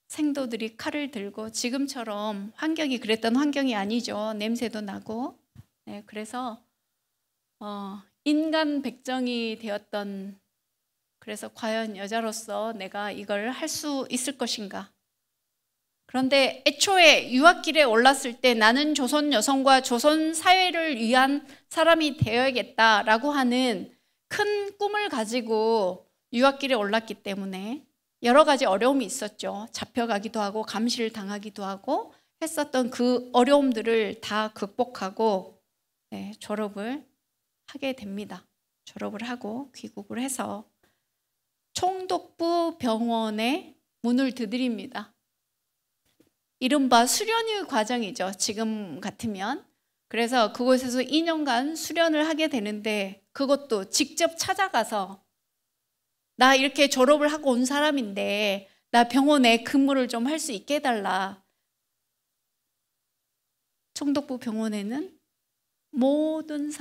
Speaker 1: 생도들이 칼을 들고, 지금처럼 환경이 그랬던 환경이 아니죠. 냄새도 나고. 네, 그래서 인간 백정이 되었던, 그래서 과연 여자로서 내가 이걸 할 수 있을 것인가. 그런데 애초에 유학길에 올랐을 때 나는 조선 여성과 조선 사회를 위한 사람이 되어야겠다라고 하는 큰 꿈을 가지고 유학길에 올랐기 때문에 여러 가지 어려움이 있었죠. 잡혀가기도 하고 감시를 당하기도 하고 했었던 그 어려움들을 다 극복하고 졸업을 하게 됩니다. 졸업을 하고 귀국을 해서 총독부 병원에 문을 두드립니다. 이른바 수련의 과정이죠. 지금 같으면. 그래서 그곳에서 2년간 수련을 하게 되는데, 그것도 직접 찾아가서 나 이렇게 졸업을 하고 온 사람인데 나 병원에 근무를 좀 할 수 있게 해달라. 총독부 병원에는 모든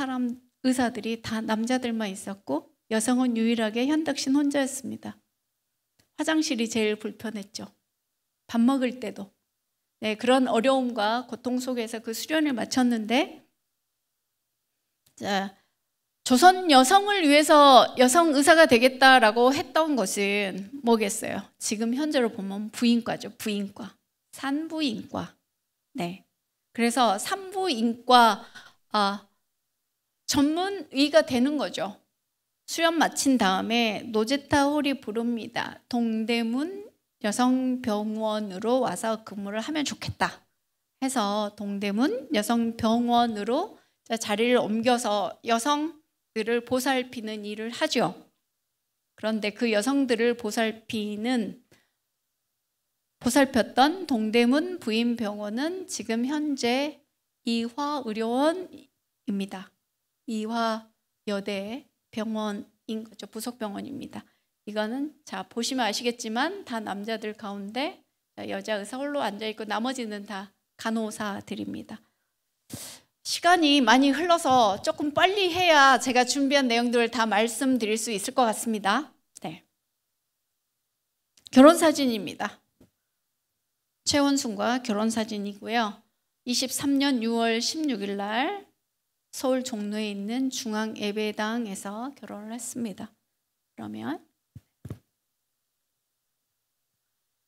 Speaker 1: 의사들이 다 남자들만 있었고 여성은 유일하게 현덕신 혼자였습니다. 화장실이 제일 불편했죠. 밥 먹을 때도. 네, 그런 어려움과 고통 속에서 그 수련을 마쳤는데, 자, 조선 여성을 위해서 여성 의사가 되겠다라고 했던 것은 뭐겠어요? 지금 현재로 보면 부인과죠. 부인과, 산부인과. 네, 그래서 산부인과 전문의가 되는 거죠. 수련 마친 다음에 노제타 홀이 부릅니다. 동대문 여성병원으로 와서 근무를 하면 좋겠다 해서 동대문 여성병원으로 자리를 옮겨서 여성들을 보살피는 일을 하죠. 그런데 그 여성들을 보살폈던 동대문 부인병원은 지금 현재 이화의료원입니다. 이화여대 병원인 거죠. 부속병원입니다. 이거는 자 보시면 아시겠지만 다 남자들 가운데 여자 의사 홀로 앉아있고 나머지는 다 간호사들입니다. 시간이 많이 흘러서 조금 빨리 해야 제가 준비한 내용들을 다 말씀드릴 수 있을 것 같습니다. 네. 결혼사진입니다. 최원순과 결혼사진이고요. 23년 6월 16일 날 서울 종로에 있는 중앙예배당에서 결혼을 했습니다. 그러면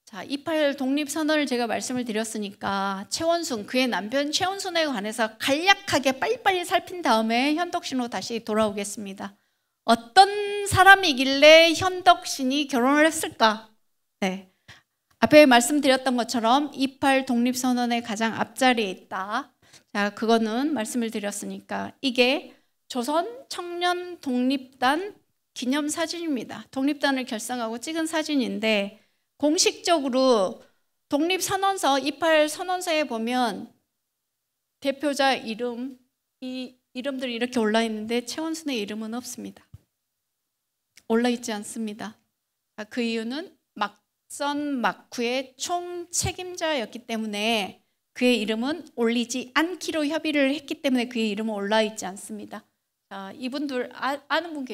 Speaker 1: 자, 28 독립선언을 제가 말씀을 드렸으니까 최원순, 그의 남편 최원순에 관해서 간략하게 빨리빨리 살핀 다음에 현덕신으로 다시 돌아오겠습니다. 어떤 사람이길래 현덕신이 결혼을 했을까? 네. 앞에 말씀드렸던 것처럼 28 독립선언의 가장 앞자리에 있다. 자, 그거는 말씀을 드렸으니까 이게 조선 청년 독립단 기념사진입니다. 독립단을 결성하고 찍은 사진인데, 공식적으로 독립선언서 28 선언서에 보면 대표자 이름, 이 이름들이 이렇게 올라 있는데 최원순의 이름은 없습니다. 올라 있지 않습니다. 그 이유는 막선 막후의 총책임자였기 때문에 그의 이름은 올리지 않기로 협의를 했기 때문에 그의 이름은 올라 있지 않습니다. 자, 이분들 아는 분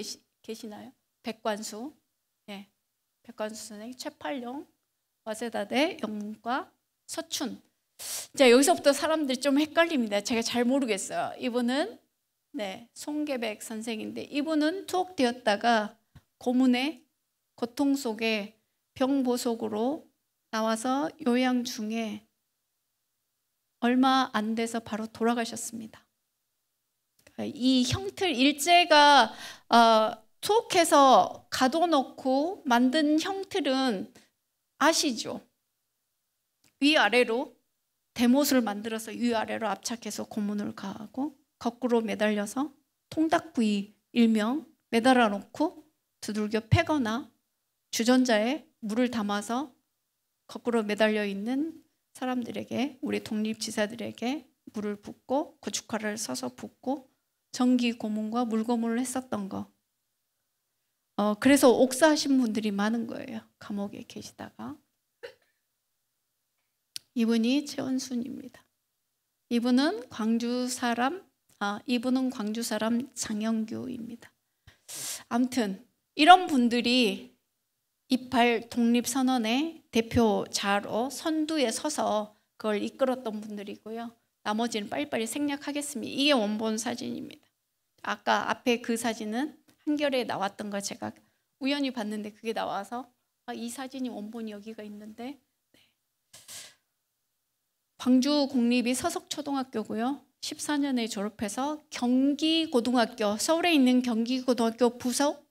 Speaker 1: 계시나요? 백관수. 네. 백관수 선생, 최팔룡, 와세다대 영문과 서춘. 자, 여기서부터 사람들이 좀 헷갈립니다. 제가 잘 모르겠어요. 이분은 송계백 선생인데, 이분은 투옥되었다가 고문의 고통 속에 병보속으로 나와서 요양 중에 얼마 안 돼서 바로 돌아가셨습니다. 이 형틀 일제가 투옥해서 가둬놓고 만든 형틀은 아시죠? 위아래로 대못을 만들어서 위아래로 압착해서 고문을 가하고 거꾸로 매달려서 통닭구이 일명 매달아 놓고 두들겨 패거나 주전자에 물을 담아서 거꾸로 매달려 있는 사람들에게, 우리 독립지사들에게 물을 붓고 고춧가루를 써서 붓고 전기 고문과 물고문을 했었던 거. 그래서 옥사하신 분들이 많은 거예요. 감옥에 계시다가. 이분이 최원순입니다. 이분은 광주 사람 장영규입니다. 아무튼 이런 분들이 28 독립선언의 대표자로 선두에 서서 그걸 이끌었던 분들이고요. 나머지는 빨리빨리 생략하겠습니다. 이게 원본 사진입니다. 아까 앞에 그 사진은 한겨레에 나왔던 거 제가 우연히 봤는데 그게 나와서 이 사진이 원본이 여기가 있는데, 광주 공립이 서석초등학교고요. 14년에 졸업해서 경기고등학교, 서울에 있는 경기고등학교 부속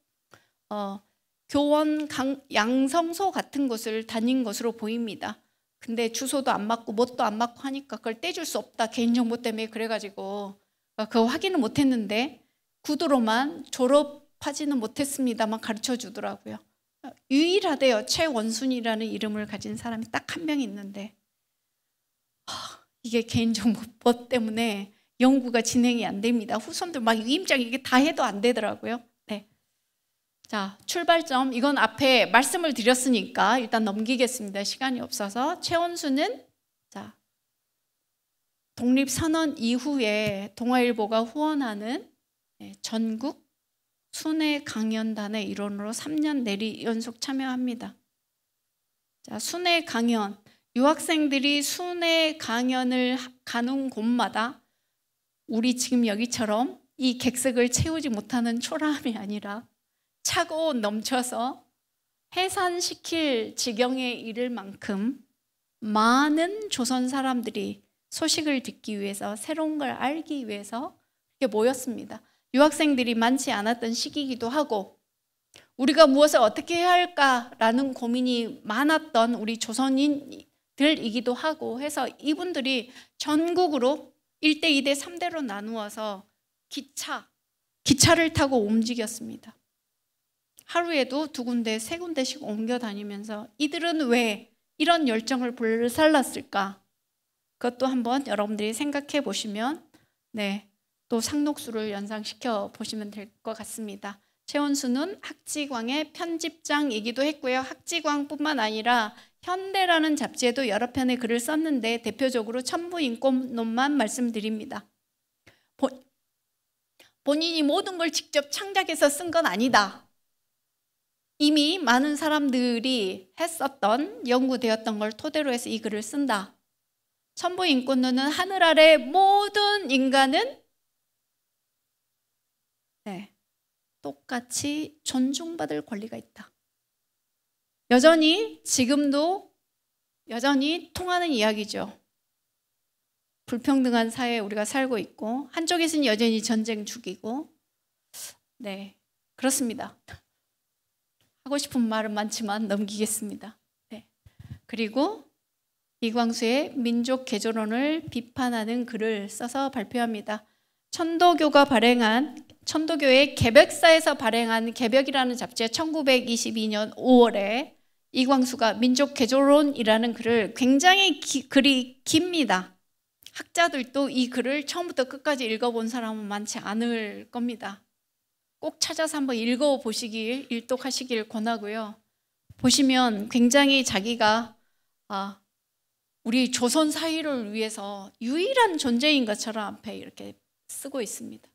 Speaker 1: 교원 양성소 같은 곳을 다닌 것으로 보입니다. 근데 주소도 안 맞고 뭣도 안 맞고 하니까 그걸 떼줄 수 없다, 개인정보 때문에. 그래가지고 그거 확인을 못했는데 구두로만 졸업하지는 못했습니다만 가르쳐 주더라고요. 유일하대요. 최원순이라는 이름을 가진 사람이 딱 한 명 있는데, 이게 개인정보법 때문에 연구가 진행이 안 됩니다. 후손들 막 위임장 이게 다 해도 안 되더라고요. 네. 자, 출발점, 이건 앞에 말씀을 드렸으니까 일단 넘기겠습니다. 시간이 없어서. 최원순은 독립선언 이후에 동아일보가 후원하는 전국 순회 강연단의 일원으로 3년 내리 연속 참여합니다. 자, 순회 강연. 유학생들이 순회 강연을 가는 곳마다 우리 지금 여기처럼 이 객석을 채우지 못하는 초라함이 아니라 차고 넘쳐서 해산시킬 지경에 이를 만큼 많은 조선 사람들이 소식을 듣기 위해서, 새로운 걸 알기 위해서 이렇게 모였습니다. 유학생들이 많지 않았던 시기이기도 하고 우리가 무엇을 어떻게 해야 할까라는 고민이 많았던 우리 조선인들이기도 하고 해서 이분들이 전국으로 1대, 2대, 3대로 나누어서 기차를 타고 움직였습니다. 하루에도 2군데, 3군데씩 옮겨 다니면서 이들은 왜 이런 열정을 불살랐을까? 그것도 한번 여러분들이 생각해 보시면 또 상록수를 연상시켜 보시면 될 것 같습니다. 최원순은 학지광의 편집장이기도 했고요. 학지광뿐만 아니라 현대라는 잡지에도 여러 편의 글을 썼는데 대표적으로 천부인권론만 말씀드립니다. 본인이 모든 걸 직접 창작해서 쓴 건 아니다. 이미 많은 사람들이 했었던, 연구되었던 걸 토대로 해서 이 글을 쓴다. 천부인권론은 하늘 아래 모든 인간은 똑같이 존중받을 권리가 있다. 여전히 지금도 여전히 통하는 이야기죠. 불평등한 사회에 우리가 살고 있고 한쪽에서는 여전히 전쟁 중이고, 그렇습니다. 하고 싶은 말은 많지만 넘기겠습니다. 그리고 이광수의 민족 개조론을 비판하는 글을 써서 발표합니다. 천도교의 개벽사에서 발행한 개벽이라는 잡지에 1922년 5월에 이광수가 민족 개조론이라는 글을, 굉장히 글이 깁니다. 학자들도 이 글을 처음부터 끝까지 읽어본 사람은 많지 않을 겁니다. 꼭 찾아서 한번 읽어보시길, 일독하시길 권하고요. 보시면 굉장히 자기가 우리 조선 사회를 위해서 유일한 존재인 것처럼 앞에 이렇게 쓰고 있습니다.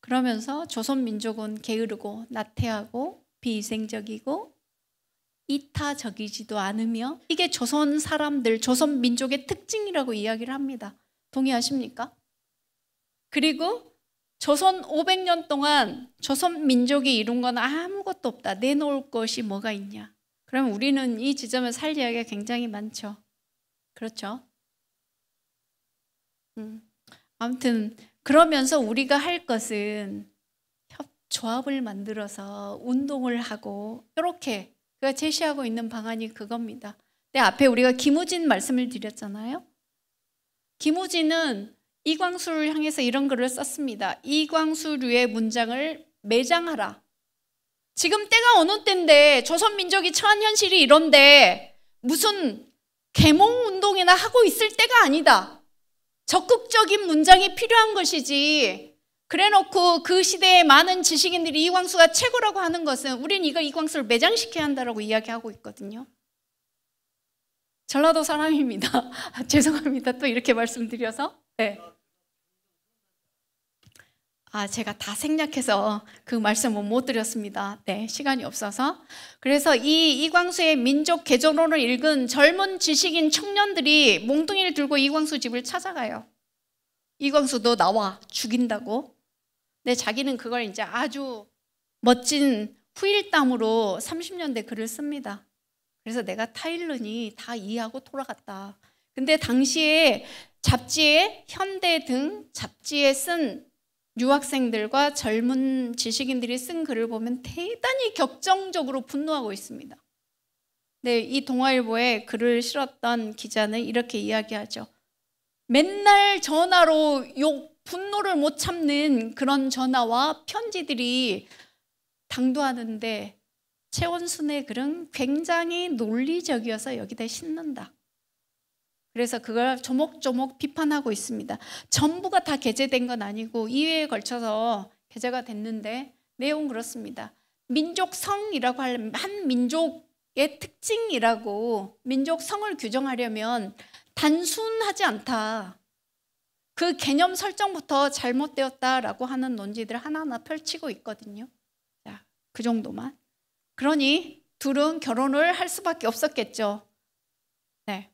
Speaker 1: 그러면서 조선 민족은 게으르고 나태하고 비위생적이고 이타적이지도 않으며 이게 조선 사람들, 조선 민족의 특징이라고 이야기를 합니다. 동의하십니까? 그리고 조선 500년 동안 조선 민족이 이룬 건 아무것도 없다. 내놓을 것이 뭐가 있냐. 그러면 우리는 이 지점에 살 이야기가 굉장히 많죠. 그렇죠? 아무튼 그러면서 우리가 할 것은 조합을 만들어서 운동을 하고 이렇게 그가 제시하고 있는 방안이 그겁니다. 근데 앞에 우리가 김우진 말씀을 드렸잖아요. 김우진은 이광수를 향해서 이런 글을 썼습니다. 이광수류의 문장을 매장하라. 지금 때가 어느 때인데 조선 민족이 처한 현실이 이런데 무슨 계몽 운동이나 하고 있을 때가 아니다. 적극적인 문장이 필요한 것이지. 그래놓고 그 시대의 많은 지식인들이 이광수가 최고라고 하는 것은 우린 이광수를 매장시켜야 한다라고 이야기하고 있거든요. 전라도 사람입니다. 죄송합니다. 또 이렇게 말씀드려서. 네. 제가 다 생략해서 그 말씀은 못 드렸습니다. 네, 시간이 없어서. 그래서 이 이광수의 민족 개조론을 읽은 젊은 지식인 청년들이 몽둥이를 들고 이광수 집을 찾아가요. 이광수 너 나와 죽인다고. 근데 자기는 그걸 이제 아주 멋진 후일담으로 30년대 글을 씁니다. 그래서 내가 타일르니 다 이해하고 돌아갔다. 근데 당시에 잡지에 현대 등 잡지에 쓴 유학생들과 젊은 지식인들이 쓴 글을 보면 대단히 격정적으로 분노하고 있습니다. 네, 이 동아일보에 글을 실었던 기자는 이렇게 이야기하죠. 맨날 전화로 분노를 못 참는 그런 전화와 편지들이 당도하는데 최원순의 글은 굉장히 논리적이어서 여기다 싣는다. 그래서 그걸 조목조목 비판하고 있습니다. 전부가 다 게재된 건 아니고 2회에 걸쳐서 게재가 됐는데 내용은 그렇습니다. 민족성이라고 하려면 한 민족의 특징이라고 민족성을 규정하려면 단순하지 않다. 그 개념 설정부터 잘못되었다라고 하는 논지들 하나하나 펼치고 있거든요. 자, 그 정도만. 그러니 둘은 결혼을 할 수밖에 없었겠죠. 네.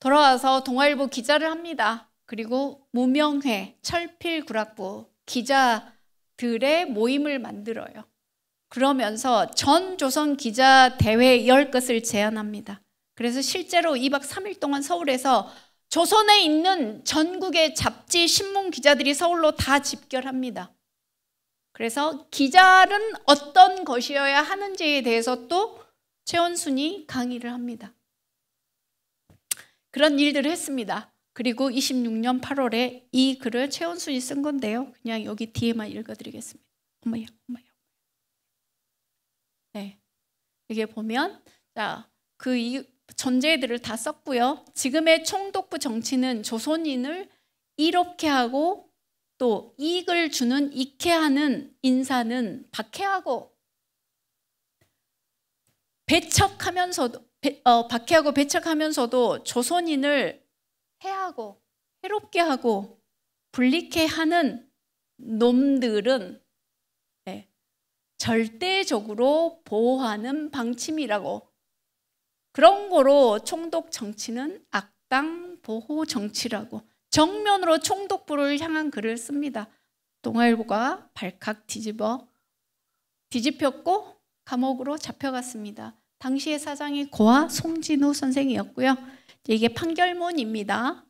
Speaker 1: 돌아와서 동아일보 기자를 합니다. 그리고 무명회, 철필구락부 기자들의 모임을 만들어요. 그러면서 전조선 기자 대회 열 것을 제안합니다. 그래서 실제로 2박 3일 동안 서울에서 조선에 있는 전국의 잡지, 신문 기자들이 서울로 다 집결합니다. 그래서 기자는 어떤 것이어야 하는지에 대해서 또 최원순이 강의를 합니다. 그런 일들을 했습니다. 그리고 26년 8월에 이 글을 최원순이 쓴 건데요. 그냥 여기 뒤에만 읽어드리겠습니다. 어머야. 네, 여기에 보면 그 전제들을 다 썼고요. 지금의 총독부 정치는 조선인을 이롭게 하고 또 이익을 주는 익해하는 인사는 박해하고 박해하고 배척하면서도 조선인을 해하고 해롭게 하고 불리게 하는 놈들은 절대적으로 보호하는 방침이라고. 그런 거로 총독 정치는 악당 보호 정치라고 정면으로 총독부를 향한 글을 씁니다. 동아일보가 발칵 뒤집혔고 감옥으로 잡혀갔습니다. 당시의 사장이 고아 송진우 선생이었고요. 이게 판결문입니다.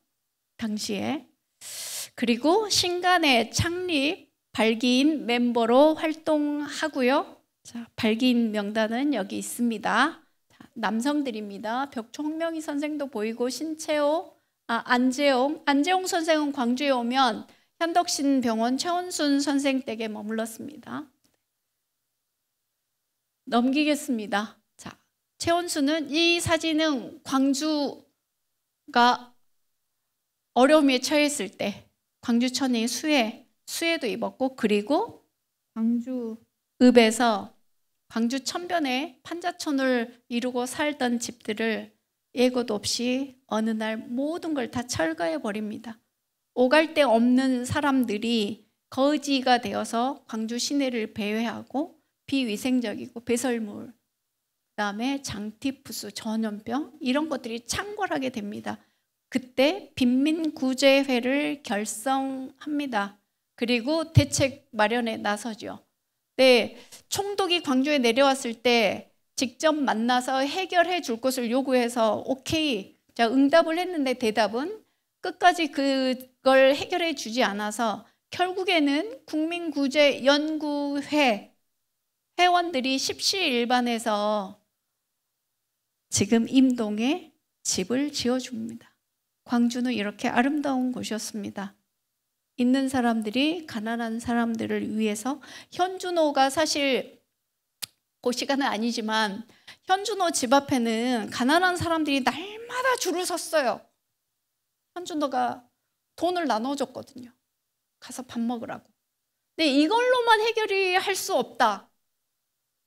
Speaker 1: 당시에. 그리고 신간의 창립 발기인 멤버로 활동하고요. 자, 발기인 명단은 여기 있습니다. 자, 남성들입니다. 벽총명희 선생도 보이고 안재홍 선생은 광주에 오면 현덕신병원 최원순 선생 댁에 머물렀습니다. 넘기겠습니다. 자, 최원순은 이 사진은 광주가 어려움에 처했을 때 광주천이 수해도 입었고 그리고 광주읍에서 광주 천변에 판자촌을 이루고 살던 집들을 예고도 없이 어느 날 모든 걸 다 철거해 버립니다. 오갈 데 없는 사람들이 거지가 되어서 광주 시내를 배회하고 비위생적이고 배설물 그다음에 장티푸스, 전염병 이런 것들이 창궐하게 됩니다. 그때 빈민구제회를 결성합니다. 그리고 대책 마련에 나서죠. 네, 총독이 광주에 내려왔을 때 직접 만나서 해결해 줄 것을 요구해서 오케이, 자, 응답을 했는데 대답은 끝까지 그걸 해결해 주지 않아서 결국에는 국민구제연구회 회원들이 십시일반해서 지금 임동에 집을 지어줍니다. 광주는 이렇게 아름다운 곳이었습니다. 있는 사람들이 가난한 사람들을 위해서, 현준호가 사실 그 시간은 아니지만 현준호 집 앞에는 가난한 사람들이 날마다 줄을 섰어요. 현준호가 돈을 나눠줬거든요. 가서 밥 먹으라고. 근데 이걸로만 해결이 할 수 없다.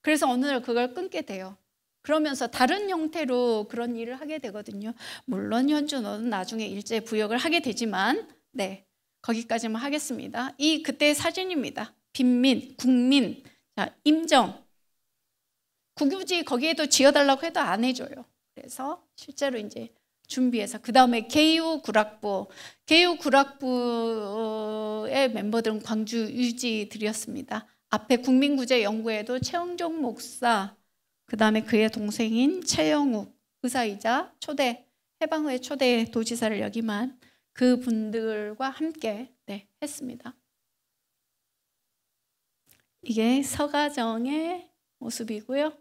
Speaker 1: 그래서 어느 날 그걸 끊게 돼요. 그러면서 다른 형태로 그런 일을 하게 되거든요. 물론 현준호는 나중에 일제 부역을 하게 되지만, 네, 거기까지만 하겠습니다. 이 그때의 사진입니다. 빈민, 국민, 자, 임정. 국유지 거기에도 지어달라고 해도 안 해줘요. 그래서 실제로 이제 준비해서, 그 다음에 개유구락부, 개유구락부의 멤버들은 광주 유지들이었습니다. 앞에 국민구제연구회도 최영종 목사, 그 다음에 그의 동생인 최영욱 의사이자 해방의 초대 도지사를 역임한 그분들과 함께, 네, 했습니다. 이게 서가정의 모습이고요.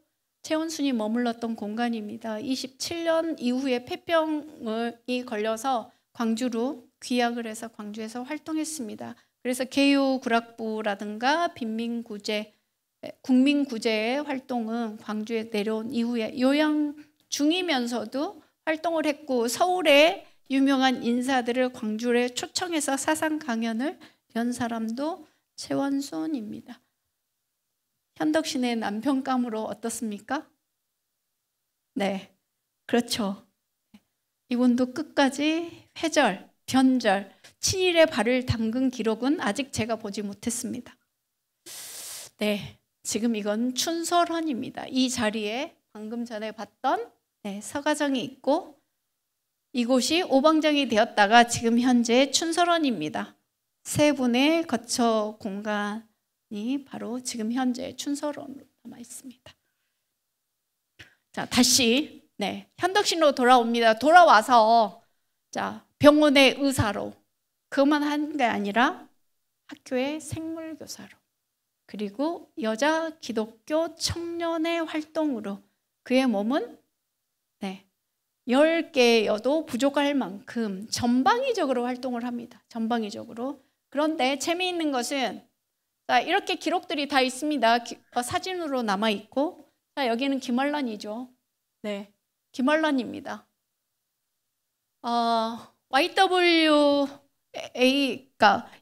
Speaker 1: 최원순이 머물렀던 공간입니다. 27년 이후에 폐병이 걸려서 광주로 귀향을 해서 광주에서 활동했습니다. 그래서 개유구락부라든가 국민구제의 활동은 광주에 내려온 이후에 요양 중이면서도 활동을 했고, 서울의 유명한 인사들을 광주에 초청해서 사상 강연을 연 사람도 최원순입니다. 현덕신의 남편감으로 어떻습니까? 네, 그렇죠. 이분도 끝까지 회절, 변절, 친일의 발을 담근 기록은 아직 제가 보지 못했습니다. 네, 지금 이건 춘설원입니다. 이 자리에 방금 전에 봤던, 네, 서가정이 있고, 이곳이 오방정이 되었다가 지금 현재 춘설원입니다. 세 분의 거처 공간이 바로 지금 현재 춘설원으로 남아 있습니다. 자, 다시, 네, 현덕신으로 돌아옵니다. 돌아와서, 자, 병원의 의사로, 그것만 한 게 아니라 학교의 생물교사로, 그리고 여자 기독교 청년의 활동으로 그의 몸은, 네, 10개여도 부족할 만큼 전방위적으로 활동을 합니다. 전방위적으로. 그런데 재미있는 것은, 자, 이렇게 기록들이 다 있습니다. 사진으로 남아있고, 자, 여기는 김환란이죠. 네, 김환란입니다. YWA가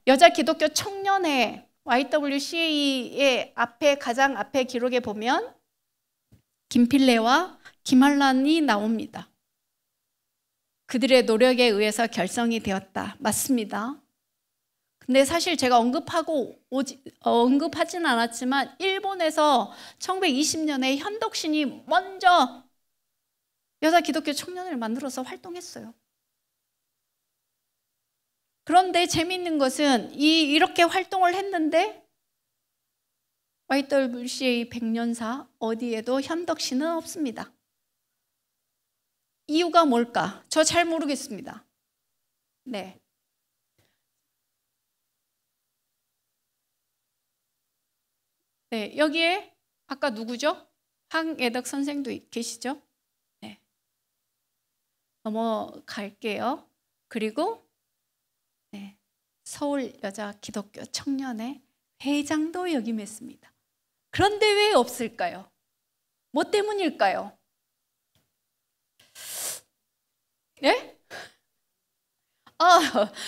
Speaker 1: 여자 기독교 청년회 YWCA의 가장 앞에 기록에 보면 김필래와 김환란이 나옵니다. 그들의 노력에 의해서 결성이 되었다. 맞습니다. 근데 사실 제가 언급하진 않았지만 일본에서 1920년에 현덕신이 먼저 여자 기독교 청년을 만들어서 활동했어요. 그런데 재미있는 것은 이렇게 활동을 했는데 YWCA 100년사 어디에도 현덕신은 없습니다. 이유가 뭘까? 저 잘 모르겠습니다. 네. 네, 여기에 아까 누구죠? 황예덕 선생도 계시죠? 네. 넘어갈게요. 그리고, 네, 서울 여자 기독교 청년회 회장도 역임했습니다. 그런데 왜 없을까요? 뭐 때문일까요? 예?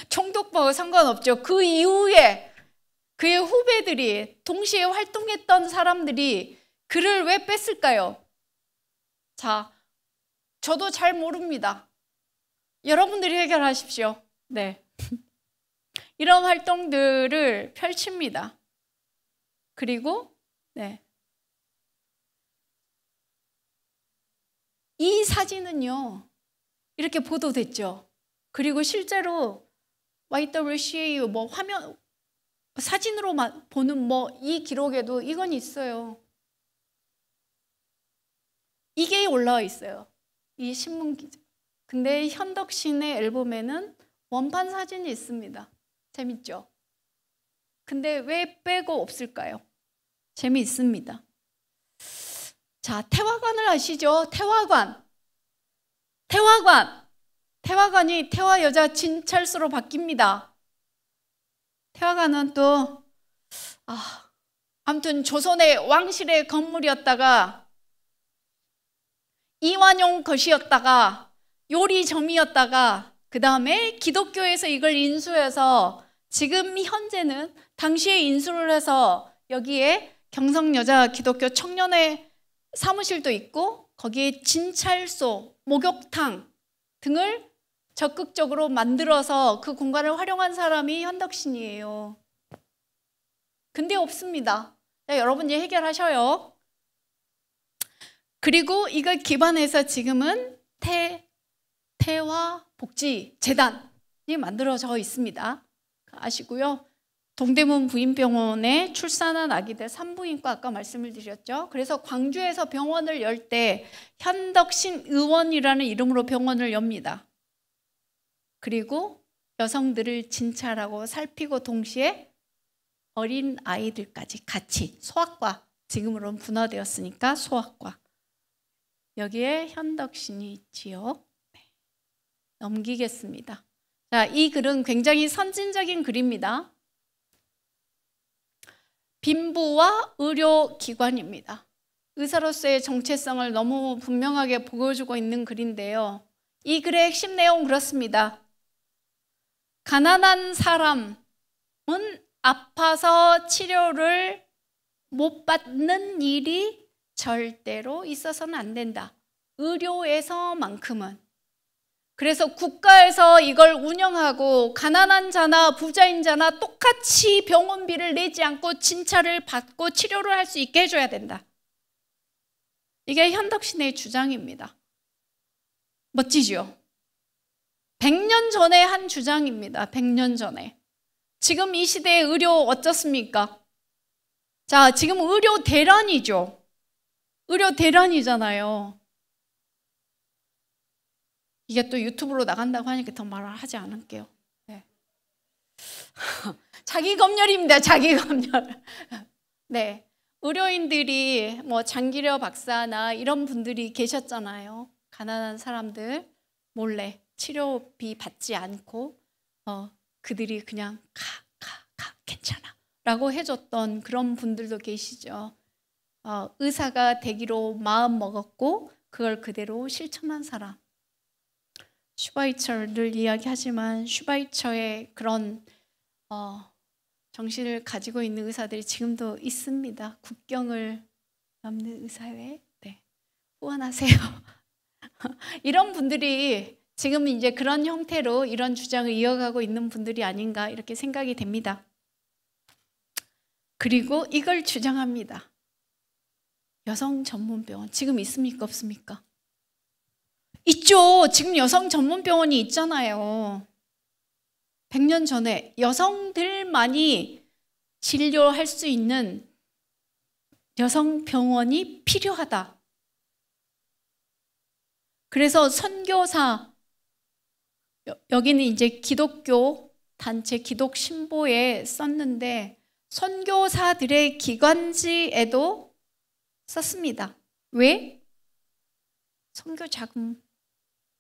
Speaker 1: 총독하고 상관없죠. 그 이후에 그의 후배들이, 동시에 활동했던 사람들이 그를 왜 뺐을까요? 자, 저도 잘 모릅니다. 여러분들이 해결하십시오. 네. 이런 활동들을 펼칩니다. 그리고, 네, 이 사진은요, 이렇게 보도됐죠. 그리고 실제로 YWCA 화면 사진으로만 보는 이 기록에도 이건 있어요. 이게 올라와 있어요. 이 신문 기자. 근데 현덕신의 앨범에는 원판 사진이 있습니다. 재밌죠? 근데 왜 빼고 없을까요? 재미있습니다. 자, 태화관을 아시죠? 태화관이 태화 여자 진찰소로 바뀝니다. 태화관은 또 아무튼 조선의 왕실의 건물이었다가 이완용 것이었다가 요리점이었다가 그 다음에 기독교에서 이걸 인수해서 지금 현재는 당시에 인수를 해서 여기에 경성여자 기독교 청년회 사무실도 있고 거기에 진찰소, 목욕탕 등을 적극적으로 만들어서 그 공간을 활용한 사람이 현덕신이에요. 근데 없습니다. 자, 여러분 이제 해결하셔요. 그리고 이걸 기반해서 지금은 태화복지재단이 만들어져 있습니다. 아시고요. 동대문 부인병원에 출산한 아기들 산부인과 아까 말씀을 드렸죠. 그래서 광주에서 병원을 열 때 현덕신 의원이라는 이름으로 병원을 엽니다. 그리고 여성들을 진찰하고 살피고 동시에 어린 아이들까지 같이 소아과, 지금으로는 분화되었으니까 소아과. 여기에 현덕신이 있지요. 네. 넘기겠습니다. 자, 이 글은 굉장히 선진적인 글입니다. 빈부와 의료기관입니다. 의사로서의 정체성을 너무 분명하게 보여주고 있는 글인데요. 이 글의 핵심 내용은 그렇습니다. 가난한 사람은 아파서 치료를 못 받는 일이 절대로 있어서는 안 된다. 의료에서만큼은. 그래서 국가에서 이걸 운영하고 가난한 자나 부자인 자나 똑같이 병원비를 내지 않고 진찰을 받고 치료를 할 수 있게 해줘야 된다. 이게 현덕신의 주장입니다. 멋지죠? 100년 전에 한 주장입니다. 100년 전에. 지금 이 시대의 의료 어떻습니까? 자, 지금 의료 대란이죠. 의료 대란이잖아요. 이게 또 유튜브로 나간다고 하니까 더 말을 하지 않을게요. 네. 자기 검열입니다. 자기 검열. 네, 의료인들이 장기려 박사나 이런 분들이 계셨잖아요. 가난한 사람들 몰래 치료비 받지 않고 그들이 그냥 가 괜찮아 라고 해줬던 그런 분들도 계시죠. 의사가 되기로 마음 먹었고 그걸 그대로 실천한 사람. 슈바이처를 이야기하지만 슈바이처의 그런 정신을 가지고 있는 의사들이 지금도 있습니다. 국경을 넘는 의사회. 네. 후원하세요. 이런 분들이 지금 이제 그런 형태로 이런 주장을 이어가고 있는 분들이 아닌가 이렇게 생각이 됩니다. 그리고 이걸 주장합니다. 여성 전문 병원 지금 있습니까? 없습니까? 있죠. 지금 여성 전문 병원이 있잖아요. 100년 전에 여성들만이 진료할 수 있는 여성 병원이 필요하다. 그래서 선교사, 여기는 이제 기독교 단체 기독신보에 썼는데 선교사들의 기관지에도 썼습니다. 왜? 선교 자금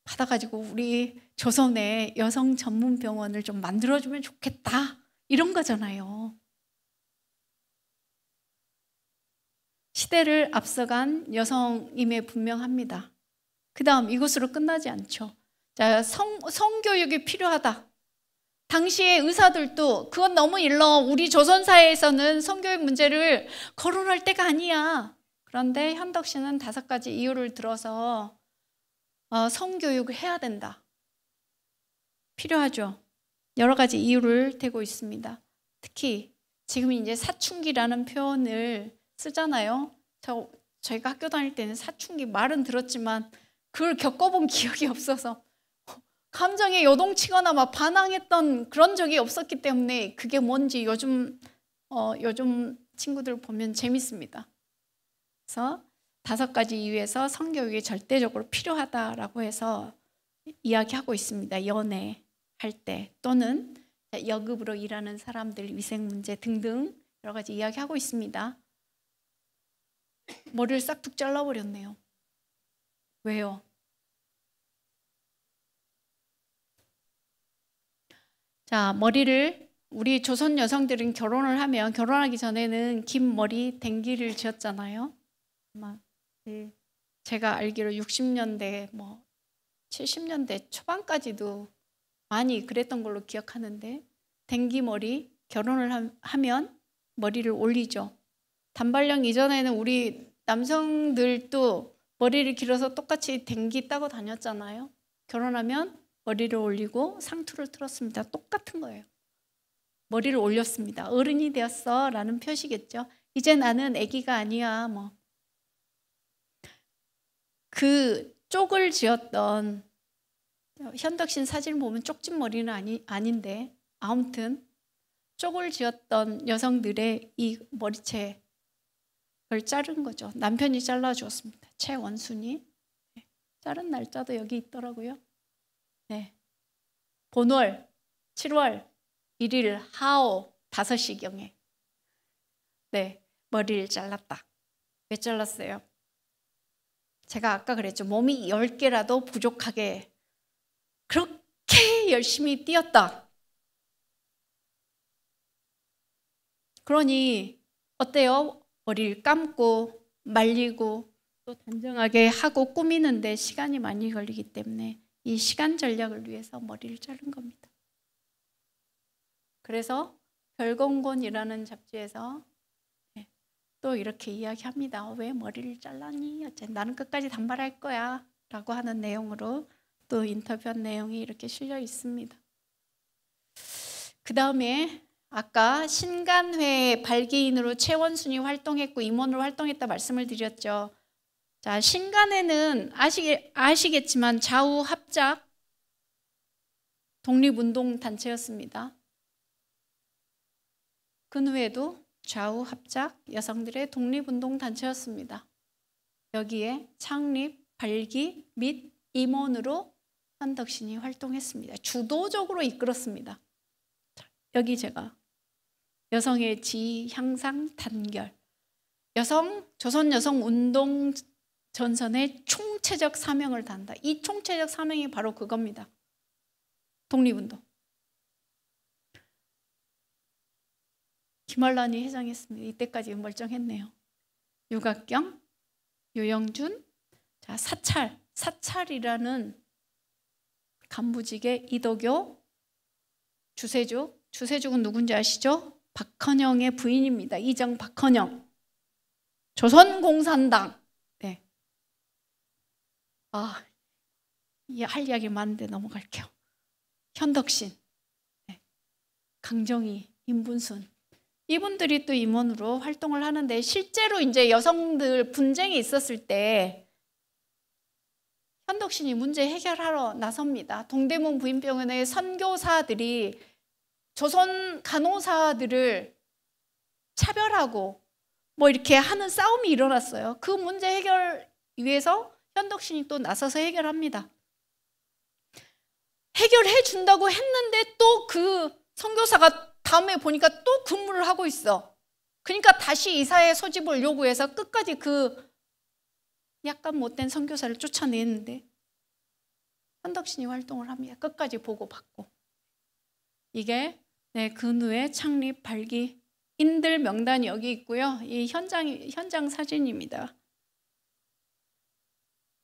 Speaker 1: 받아가지고 우리 조선에 여성 전문 병원을 좀 만들어주면 좋겠다 이런 거잖아요. 시대를 앞서간 여성임에 분명합니다. 그 다음 이것으로 끝나지 않죠. 자, 성교육이 필요하다. 당시의 의사들도 그건 너무 일러. 우리 조선 사회에서는 성교육 문제를 거론할 때가 아니야. 그런데 현덕신은 5가지 이유를 들어서 성교육을 해야 된다. 필요하죠. 여러 가지 이유를 대고 있습니다. 특히 지금 이제 사춘기라는 표현을 쓰잖아요. 저희가 학교 다닐 때는 사춘기 말은 들었지만 그걸 겪어본 기억이 없어서 감정에 요동치거나 막 반항했던 그런 적이 없었기 때문에 그게 뭔지 요즘 친구들 보면 재밌습니다. 그래서 5가지 이유에서 성교육이 절대적으로 필요하다라고 해서 이야기하고 있습니다. 연애할 때 또는 여급으로 일하는 사람들 위생 문제 등등 여러 가지 이야기하고 있습니다. 머리를 싹둑 잘라버렸네요. 왜요? 자, 머리를 우리 조선 여성들은 결혼을 하면 결혼하기 전에는 긴 머리 댕기를 지었잖아요. 아마 제가 알기로 60년대 70년대 초반까지도 많이 그랬던 걸로 기억하는데 댕기 머리 결혼을 하면 머리를 올리죠. 단발령 이전에는 우리 남성들도 머리를 길어서 똑같이 댕기 따고 다녔잖아요. 결혼하면 머리를 올리고 상투를 틀었습니다. 똑같은 거예요. 머리를 올렸습니다. 어른이 되었어 라는 표시겠죠. 이제 나는 아기가 아니야. 그 쪽을 지었던 현덕신 사진을 보면 쪽진 머리는 아닌데 아무튼 쪽을 지었던 여성들의 이 머리채를 자른 거죠. 남편이 잘라주었습니다. 최원순이. 자른 날짜도 여기 있더라고요. 네. 본월 7월 1일 하오 5시경에 머리를 잘랐다. 왜 잘랐어요? 제가 아까 그랬죠. 몸이 10개라도 부족하게 그렇게 열심히 뛰었다. 그러니 어때요? 머리를 감고 말리고 또 단정하게 하고 꾸미는데 시간이 많이 걸리기 때문에 이 시간 전략을 위해서 머리를 자른 겁니다. 그래서 별공곤이라는 잡지에서 또 이렇게 이야기합니다. 왜 머리를 잘랐니? 나는 끝까지 단발할 거야 라고 하는 내용으로 또 인터뷰한 내용이 이렇게 실려 있습니다. 그 다음에 아까 신간회 발기인으로 최원순이 활동했고 임원으로 활동했다 말씀을 드렸죠. 자, 신간회는 아시겠지만 좌우 합작 독립운동 단체였습니다. 근후에도 좌우 합작 여성들의 독립운동 단체였습니다. 여기에 창립, 발기 및 임원으로 현덕신이 활동했습니다. 주도적으로 이끌었습니다. 여기 제가 여성의 지위 향상 단결, 조선 여성 운동 전선의 총체적 사명을 다한다. 이 총체적 사명이 바로 그겁니다. 독립운동. 김한란이 회장했습니다. 이때까지 멀쩡했네요. 유각경, 유영준, 자, 사찰이라는 간부직의 이도교, 주세죽은 누군지 아시죠? 박헌영의 부인입니다. 이정 박헌영. 조선공산당. 네. 할 이야기 많은데 넘어갈게요. 현덕신, 강정희, 임분순. 이분들이 또 임원으로 활동을 하는데 실제로 이제 여성들 분쟁이 있었을 때 현덕신이 문제 해결하러 나섭니다. 동대문 부인병원의 선교사들이 조선 간호사들을 차별하고 이렇게 하는 싸움이 일어났어요. 그 문제 해결 위해서 현덕신이 또 나서서 해결합니다. 해결해 준다고 했는데 또 그 선교사가 다음에 보니까 또 근무를 하고 있어. 그러니까 다시 이사회 소집을 요구해서 끝까지 그 약간 못된 선교사를 쫓아내는데 현덕신이 활동을 합니다. 끝까지 보고받고. 이게 근후에 창립 발기인들 명단이 여기 있고요. 이 현장 사진입니다.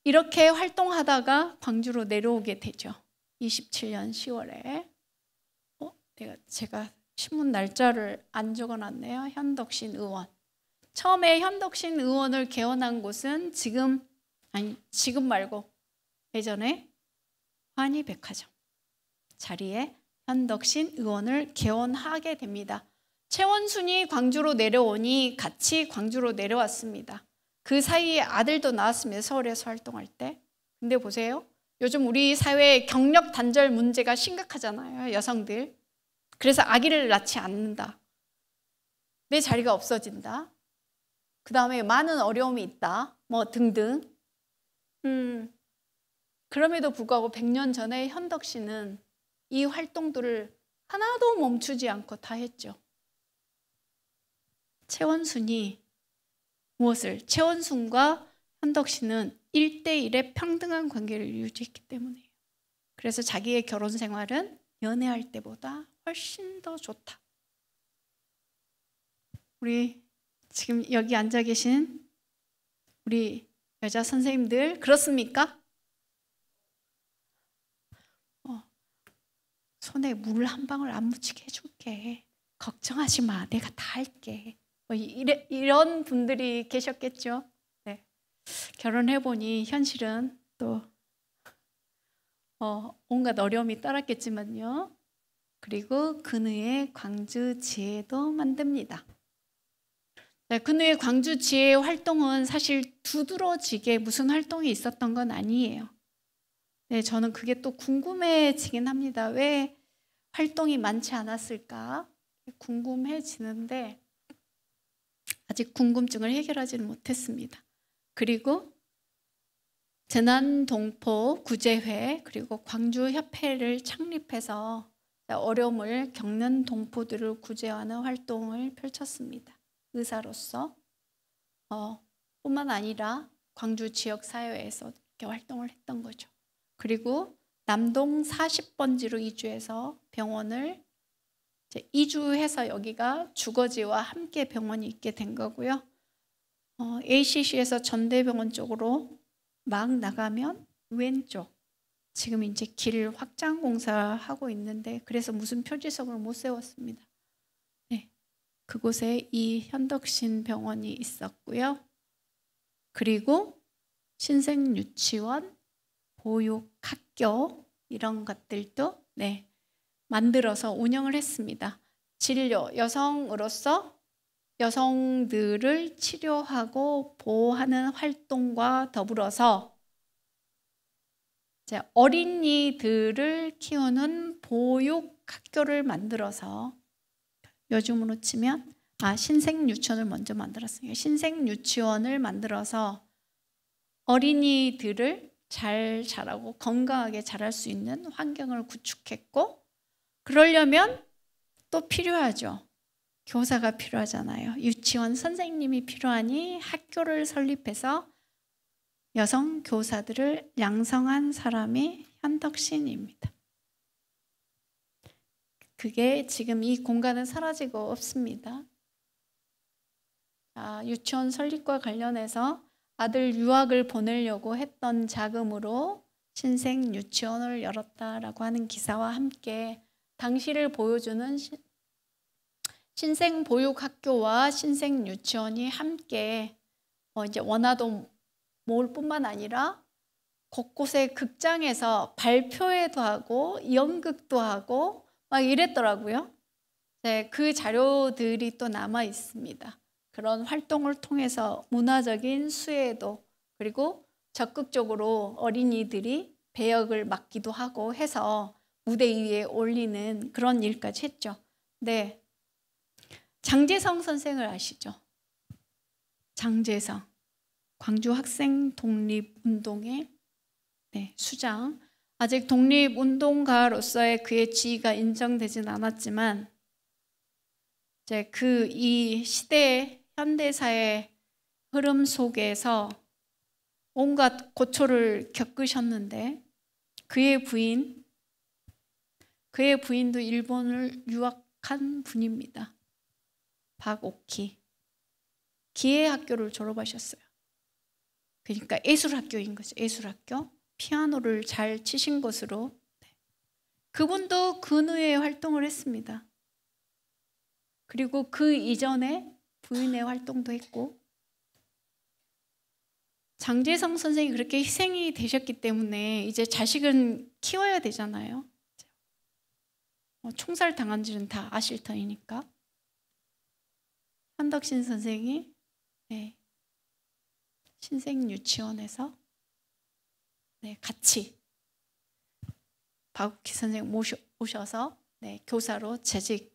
Speaker 1: 이렇게 활동하다가 광주로 내려오게 되죠. 27년 10월에. 제가 신문 날짜를 안 적어놨네요. 현덕신 의원. 처음에 현덕신 의원을 개원한 곳은 지금 말고 예전에 환희백화점 자리에 현덕신 의원을 개원하게 됩니다. 최원순이 광주로 내려오니 같이 광주로 내려왔습니다. 그 사이에 아들도 낳았습니다. 서울에서 활동할 때. 근데 보세요. 요즘 우리 사회의 경력 단절 문제가 심각하잖아요. 여성들. 그래서 아기를 낳지 않는다. 내 자리가 없어진다. 그 다음에 많은 어려움이 있다. 뭐 등등. 그럼에도 불구하고 100년 전에 현덕 씨는 이 활동들을 하나도 멈추지 않고 다 했죠. 최원순이 무엇을? 최원순과 현덕 씨는 1대1의 평등한 관계를 유지했기 때문이에요. 그래서 자기의 결혼 생활은 연애할 때보다 훨씬 더 좋다. 우리 지금 여기 앉아 계신 우리 여자 선생님들 그렇습니까? 손에 물 한 방울 안 묻히게 해줄게. 걱정하지 마. 내가 다 할게. 뭐 이런 분들이 계셨겠죠. 네. 결혼해보니 현실은 또 온갖 어려움이 따랐겠지만요. 그리고 근우의 광주 지혜도 만듭니다. 네, 근우의 광주 지혜 활동은 사실 두드러지게 무슨 활동이 있었던 건 아니에요. 네, 저는 그게 또 궁금해지긴 합니다. 왜 활동이 많지 않았을까? 궁금해지는데 아직 궁금증을 해결하지는 못했습니다. 그리고 재난동포 구제회 그리고 광주협회를 창립해서 어려움을 겪는 동포들을 구제하는 활동을 펼쳤습니다. 의사로서 뿐만 아니라 광주 지역 사회에서 이렇게 활동을 했던 거죠. 그리고 남동 40번지로 이주해서 병원을 이주해서 여기가 주거지와 함께 병원이 있게 된 거고요. ACC에서 전대병원 쪽으로 막 나가면 왼쪽 지금 이제 길 확장 공사하고 있는데 그래서 무슨 표지석을 못 세웠습니다. 네, 그곳에 이 현덕신 병원이 있었고요. 그리고 신생유치원, 보육학교 이런 것들도 만들어서 운영을 했습니다. 진료, 여성으로서 여성들을 치료하고 보호하는 활동과 더불어서 이제 어린이들을 키우는 보육학교를 만들어서 요즘으로 치면 신생유치원을 먼저 만들었어요. 신생유치원을 만들어서 어린이들을 잘 자라고 건강하게 자랄 수 있는 환경을 구축했고 그러려면 또 필요하죠. 교사가 필요하잖아요. 유치원 선생님이 필요하니 학교를 설립해서 여성 교사들을 양성한 사람이 현덕신입니다. 그게 지금 이 공간은 사라지고 없습니다. 유치원 설립과 관련해서 아들 유학을 보내려고 했던 자금으로 신생 유치원을 열었다라고 하는 기사와 함께 당시를 보여주는 신생 보육학교와 신생 유치원이 함께 이제 원화동 몰뿐만 아니라 곳곳에 극장에서 발표회도 하고 연극도 하고 막 이랬더라고요. 네, 그 자료들이 또 남아 있습니다. 그런 활동을 통해서 문화적인 수혜도 그리고 적극적으로 어린이들이 배역을 맡기도 하고 해서 무대 위에 올리는 그런 일까지 했죠. 네, 장제성 선생을 아시죠? 장제성, 광주 학생 독립운동의 수장. 아직 독립운동가로서의 그의 지위가 인정되진 않았지만 이제 이 시대의 현대사의 흐름 속에서 온갖 고초를 겪으셨는데 그의 부인도 일본을 유학한 분입니다. 박옥희. 기계학교를 졸업하셨어요. 그러니까 예술학교인 거죠. 예술학교. 피아노를 잘 치신 것으로. 그분도 근우의 활동을 했습니다. 그리고 그 이전에 부인의 활동도 했고 장제성 선생이 그렇게 희생이 되셨기 때문에 이제 자식은 키워야 되잖아요. 총살 당한 줄은 다 아실 터이니까. 현덕신 선생이 신생유치원에서 네, 같이 박욱희 선생님 모셔서 네, 교사로 재직했습니다.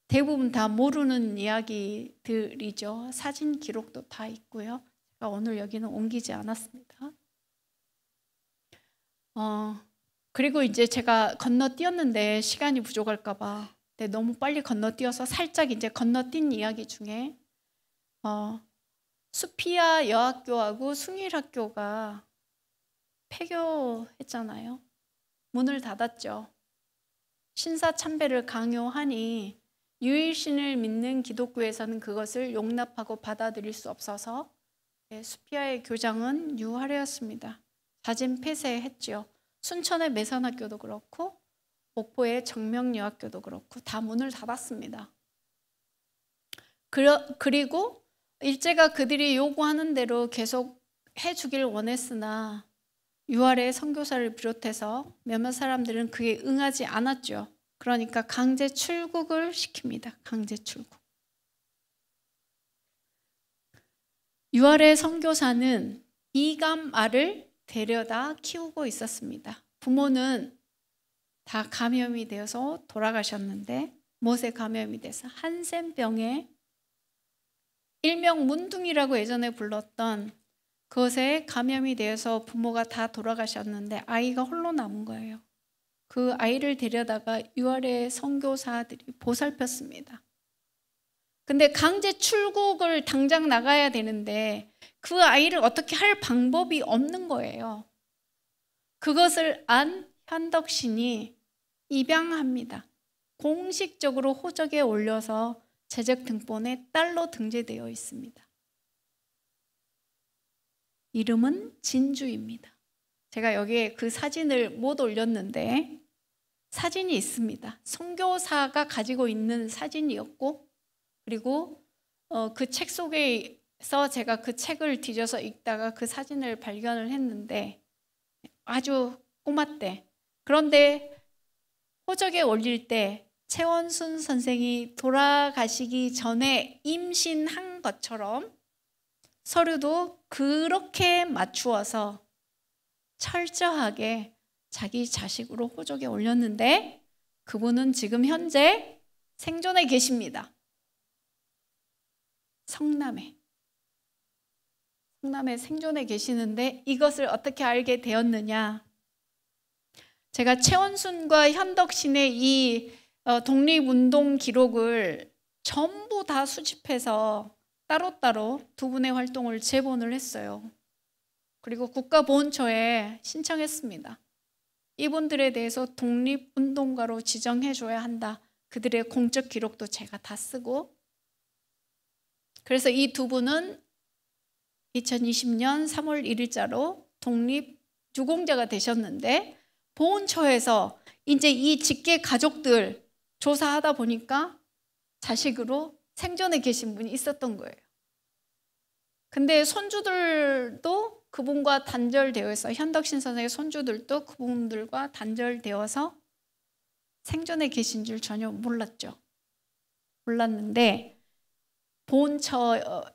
Speaker 1: 대부분 다 모르는 이야기들이죠. 사진 기록도 다 있고요. 제가 오늘 여기는 옮기지 않았습니다. 그리고 이제 제가 건너뛰었는데 시간이 부족할까 봐 너무 빨리 건너뛰어서 살짝 이제 건너뛴 이야기 중에 수피아 여학교하고 숭일학교가 폐교했잖아요. 문을 닫았죠. 신사참배를 강요하니 유일신을 믿는 기독교에서는 그것을 용납하고 받아들일 수 없어서 수피아의 교장은 유할애였습니다. 자진 폐쇄했죠. 순천의 매산학교도 그렇고 목포의 정명여학교도 그렇고 다 문을 닫았습니다. 그리고 일제가 그들이 요구하는 대로 계속 해주길 원했으나 유할의 선교사를 비롯해서 몇몇 사람들은 그에 응하지 않았죠. 그러니까 강제 출국을 시킵니다. 강제 출국. 유할의 선교사는 이감알을 데려다 키우고 있었습니다. 부모는 다 감염이 되어서 돌아가셨는데 못에 감염이 돼서 한센병에 일명 문둥이라고 예전에 불렀던 그것에 감염이 되어서 부모가 다 돌아가셨는데 아이가 홀로 남은 거예요. 그 아이를 데려다가 유할의 선교사들이 보살폈습니다. 근데 강제 출국을 당장 나가야 되는데 그 아이를 어떻게 할 방법이 없는 거예요. 그것을 안 현덕신이 입양합니다. 공식적으로 호적에 올려서 재적 등본에 딸로 등재되어 있습니다. 이름은 진주입니다. 제가 여기에 그 사진을 못 올렸는데 사진이 있습니다. 선교사가 가지고 있는 사진이었고 그리고 그 책 속에서 제가 그 책을 뒤져서 읽다가 그 사진을 발견을 했는데 아주 꼬마 때 그런데 호적에 올릴 때 최원순 선생이 돌아가시기 전에 임신한 것처럼 서류도 그렇게 맞추어서 철저하게 자기 자식으로 호적에 올렸는데 그분은 지금 현재 생존해 계십니다. 성남에 생존해 계시는데 이것을 어떻게 알게 되었느냐. 제가 최원순과 현덕신의 이 독립운동 기록을 전부 다 수집해서 따로따로 두 분의 활동을 제본을 했어요. 그리고 국가보훈처에 신청했습니다. 이분들에 대해서 독립운동가로 지정해줘야 한다. 그들의 공적 기록도 제가 다 쓰고 그래서 이 두 분은 2020년 3월 1일자로 독립유공자가 되셨는데 보훈처에서 이제 이 직계 가족들 조사하다 보니까 자식으로 생존해 계신 분이 있었던 거예요. 근데 손주들도 그분과 단절되어 있어 현덕신 선생의 손주들도 그분들과 단절되어서 생존해 계신 줄 전혀 몰랐는데 보훈처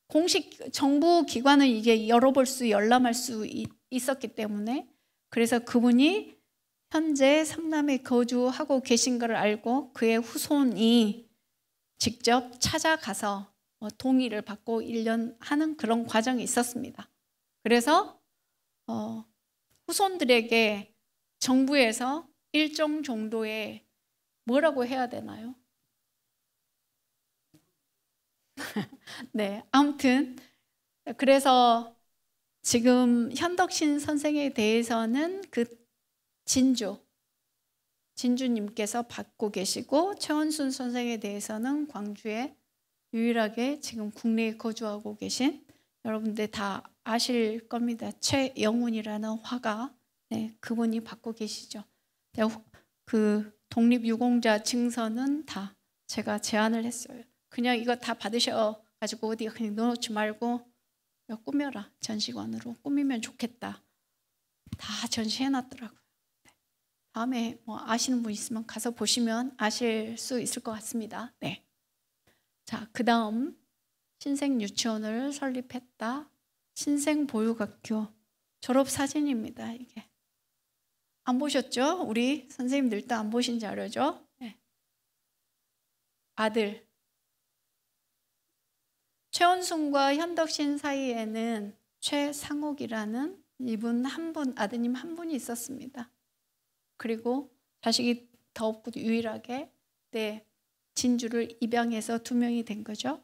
Speaker 1: 공식 정부 기관은 이게 열어볼 수 열람할 수 있었기 때문에 그래서 그분이 현재 성남에 거주하고 계신 걸 알고 그의 후손이 직접 찾아가서 동의를 받고 1년 하는 그런 과정이 있었습니다. 그래서 후손들에게 정부에서 일정 정도의 뭐라고 해야 되나요? 네, 아무튼 그래서 지금 현덕신 선생에 대해서는 그 진주님께서 받고 계시고 최원순 선생에 대해서는 광주에 유일하게 지금 국내에 거주하고 계신 여러분들 다 아실 겁니다. 최영훈이라는 화가 네, 그분이 받고 계시죠. 그 독립유공자 증서는 다 제가 제안을 했어요. 그냥 이거 다 받으셔가지고 어디 그냥 넣어놓지 말고 꾸며라. 전시관으로 꾸미면 좋겠다. 다 전시해놨더라고요. 다음에 뭐 아시는 분 있으면 가서 보시면 아실 수 있을 것 같습니다. 네. 자, 그 다음 신생 유치원을 설립했다. 신생보육학교 졸업사진입니다. 이게 안 보셨죠? 우리 선생님들도 안 보신 자료죠? 네. 아들 최원순과 현덕신 사이에는 최상옥이라는 이분 아드님 한 분이 있었습니다. 그리고 자식이 더 없고 유일하게 진주를 입양해서 2명이 된 거죠.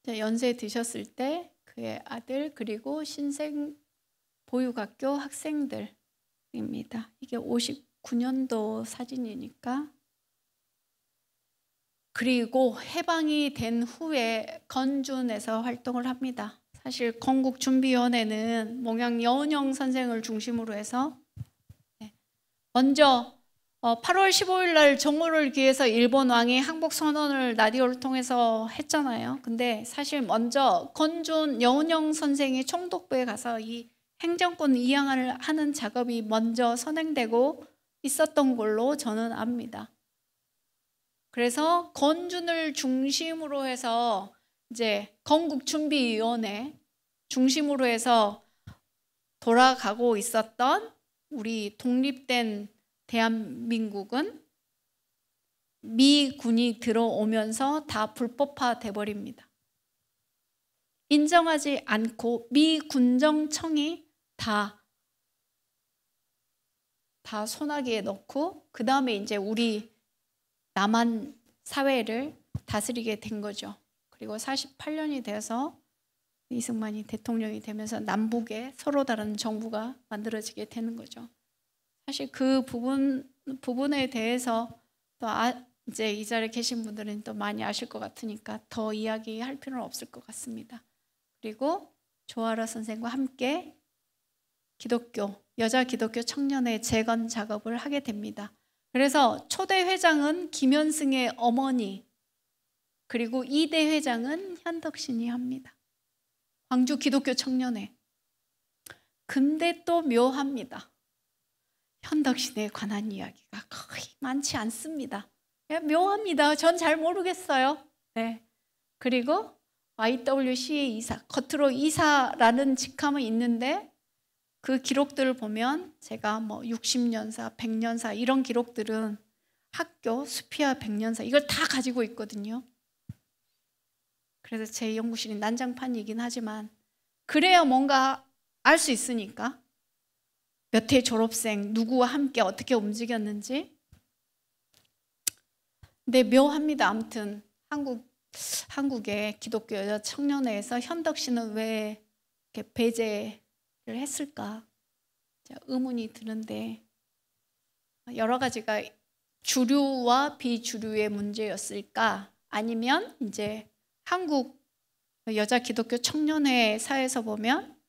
Speaker 1: 연세 드셨을 때 그의 아들 그리고 신생보육학교 학생들입니다. 이게 59년도 사진이니까. 그리고 해방이 된 후에 건준에서 활동을 합니다. 사실 건국준비위원회는 몽양 여운형 선생을 중심으로 해서 먼저 8월 15일 날 정오를 기해서 일본 왕이 항복선언을 라디오를 통해서 했잖아요. 근데 사실 먼저 건준 여운형 선생이 총독부에 가서 이 행정권 이양을 하는 작업이 먼저 선행되고 있었던 걸로 저는 압니다. 그래서 건준을 중심으로 해서 이제 건국준비위원회 중심으로 해서 돌아가고 있었던 우리 독립된 대한민국은 미군이 들어오면서 다 불법화돼 버립니다. 인정하지 않고 미군정청이 다 소나기에 넣고 그 다음에 이제 우리 남한 사회를 다스리게 된 거죠. 그리고 48년이 돼서 이승만이 대통령이 되면서 남북에 서로 다른 정부가 만들어지게 되는 거죠. 사실 그 부분에 대해서 또 이제 이 자리에 계신 분들은 또 많이 아실 것 같으니까 더 이야기할 필요는 없을 것 같습니다. 그리고 조아라 선생과 함께 여자 기독교 청년회 재건 작업을 하게 됩니다. 그래서 초대 회장은 김현승의 어머니 그리고 2대 회장은 현덕신이 합니다. 광주 기독교 청년회. 근데 또 묘합니다. 현덕신에 관한 이야기가 거의 많지 않습니다. 묘합니다. 전 잘 모르겠어요. 네. 그리고 YWCA 이사, 겉으로 이사라는 직함은 있는데 그 기록들을 보면 제가 60년사, 100년사 이런 기록들은 학교, 수피아 100년사 이걸 다 가지고 있거든요. 그래서 제 연구실이 난장판이긴 하지만 그래야 뭔가 알 수 있으니까 몇 해 졸업생, 누구와 함께 어떻게 움직였는지. 근데 묘합니다. 아무튼 한국의 기독교 여자 청년회에서 현덕신은 왜 이렇게 배제를 했을까 의문이 드는데 여러 가지가 주류와 비주류의 문제였을까 아니면 이제 한국 여자 기독교 청년회 사에서 보면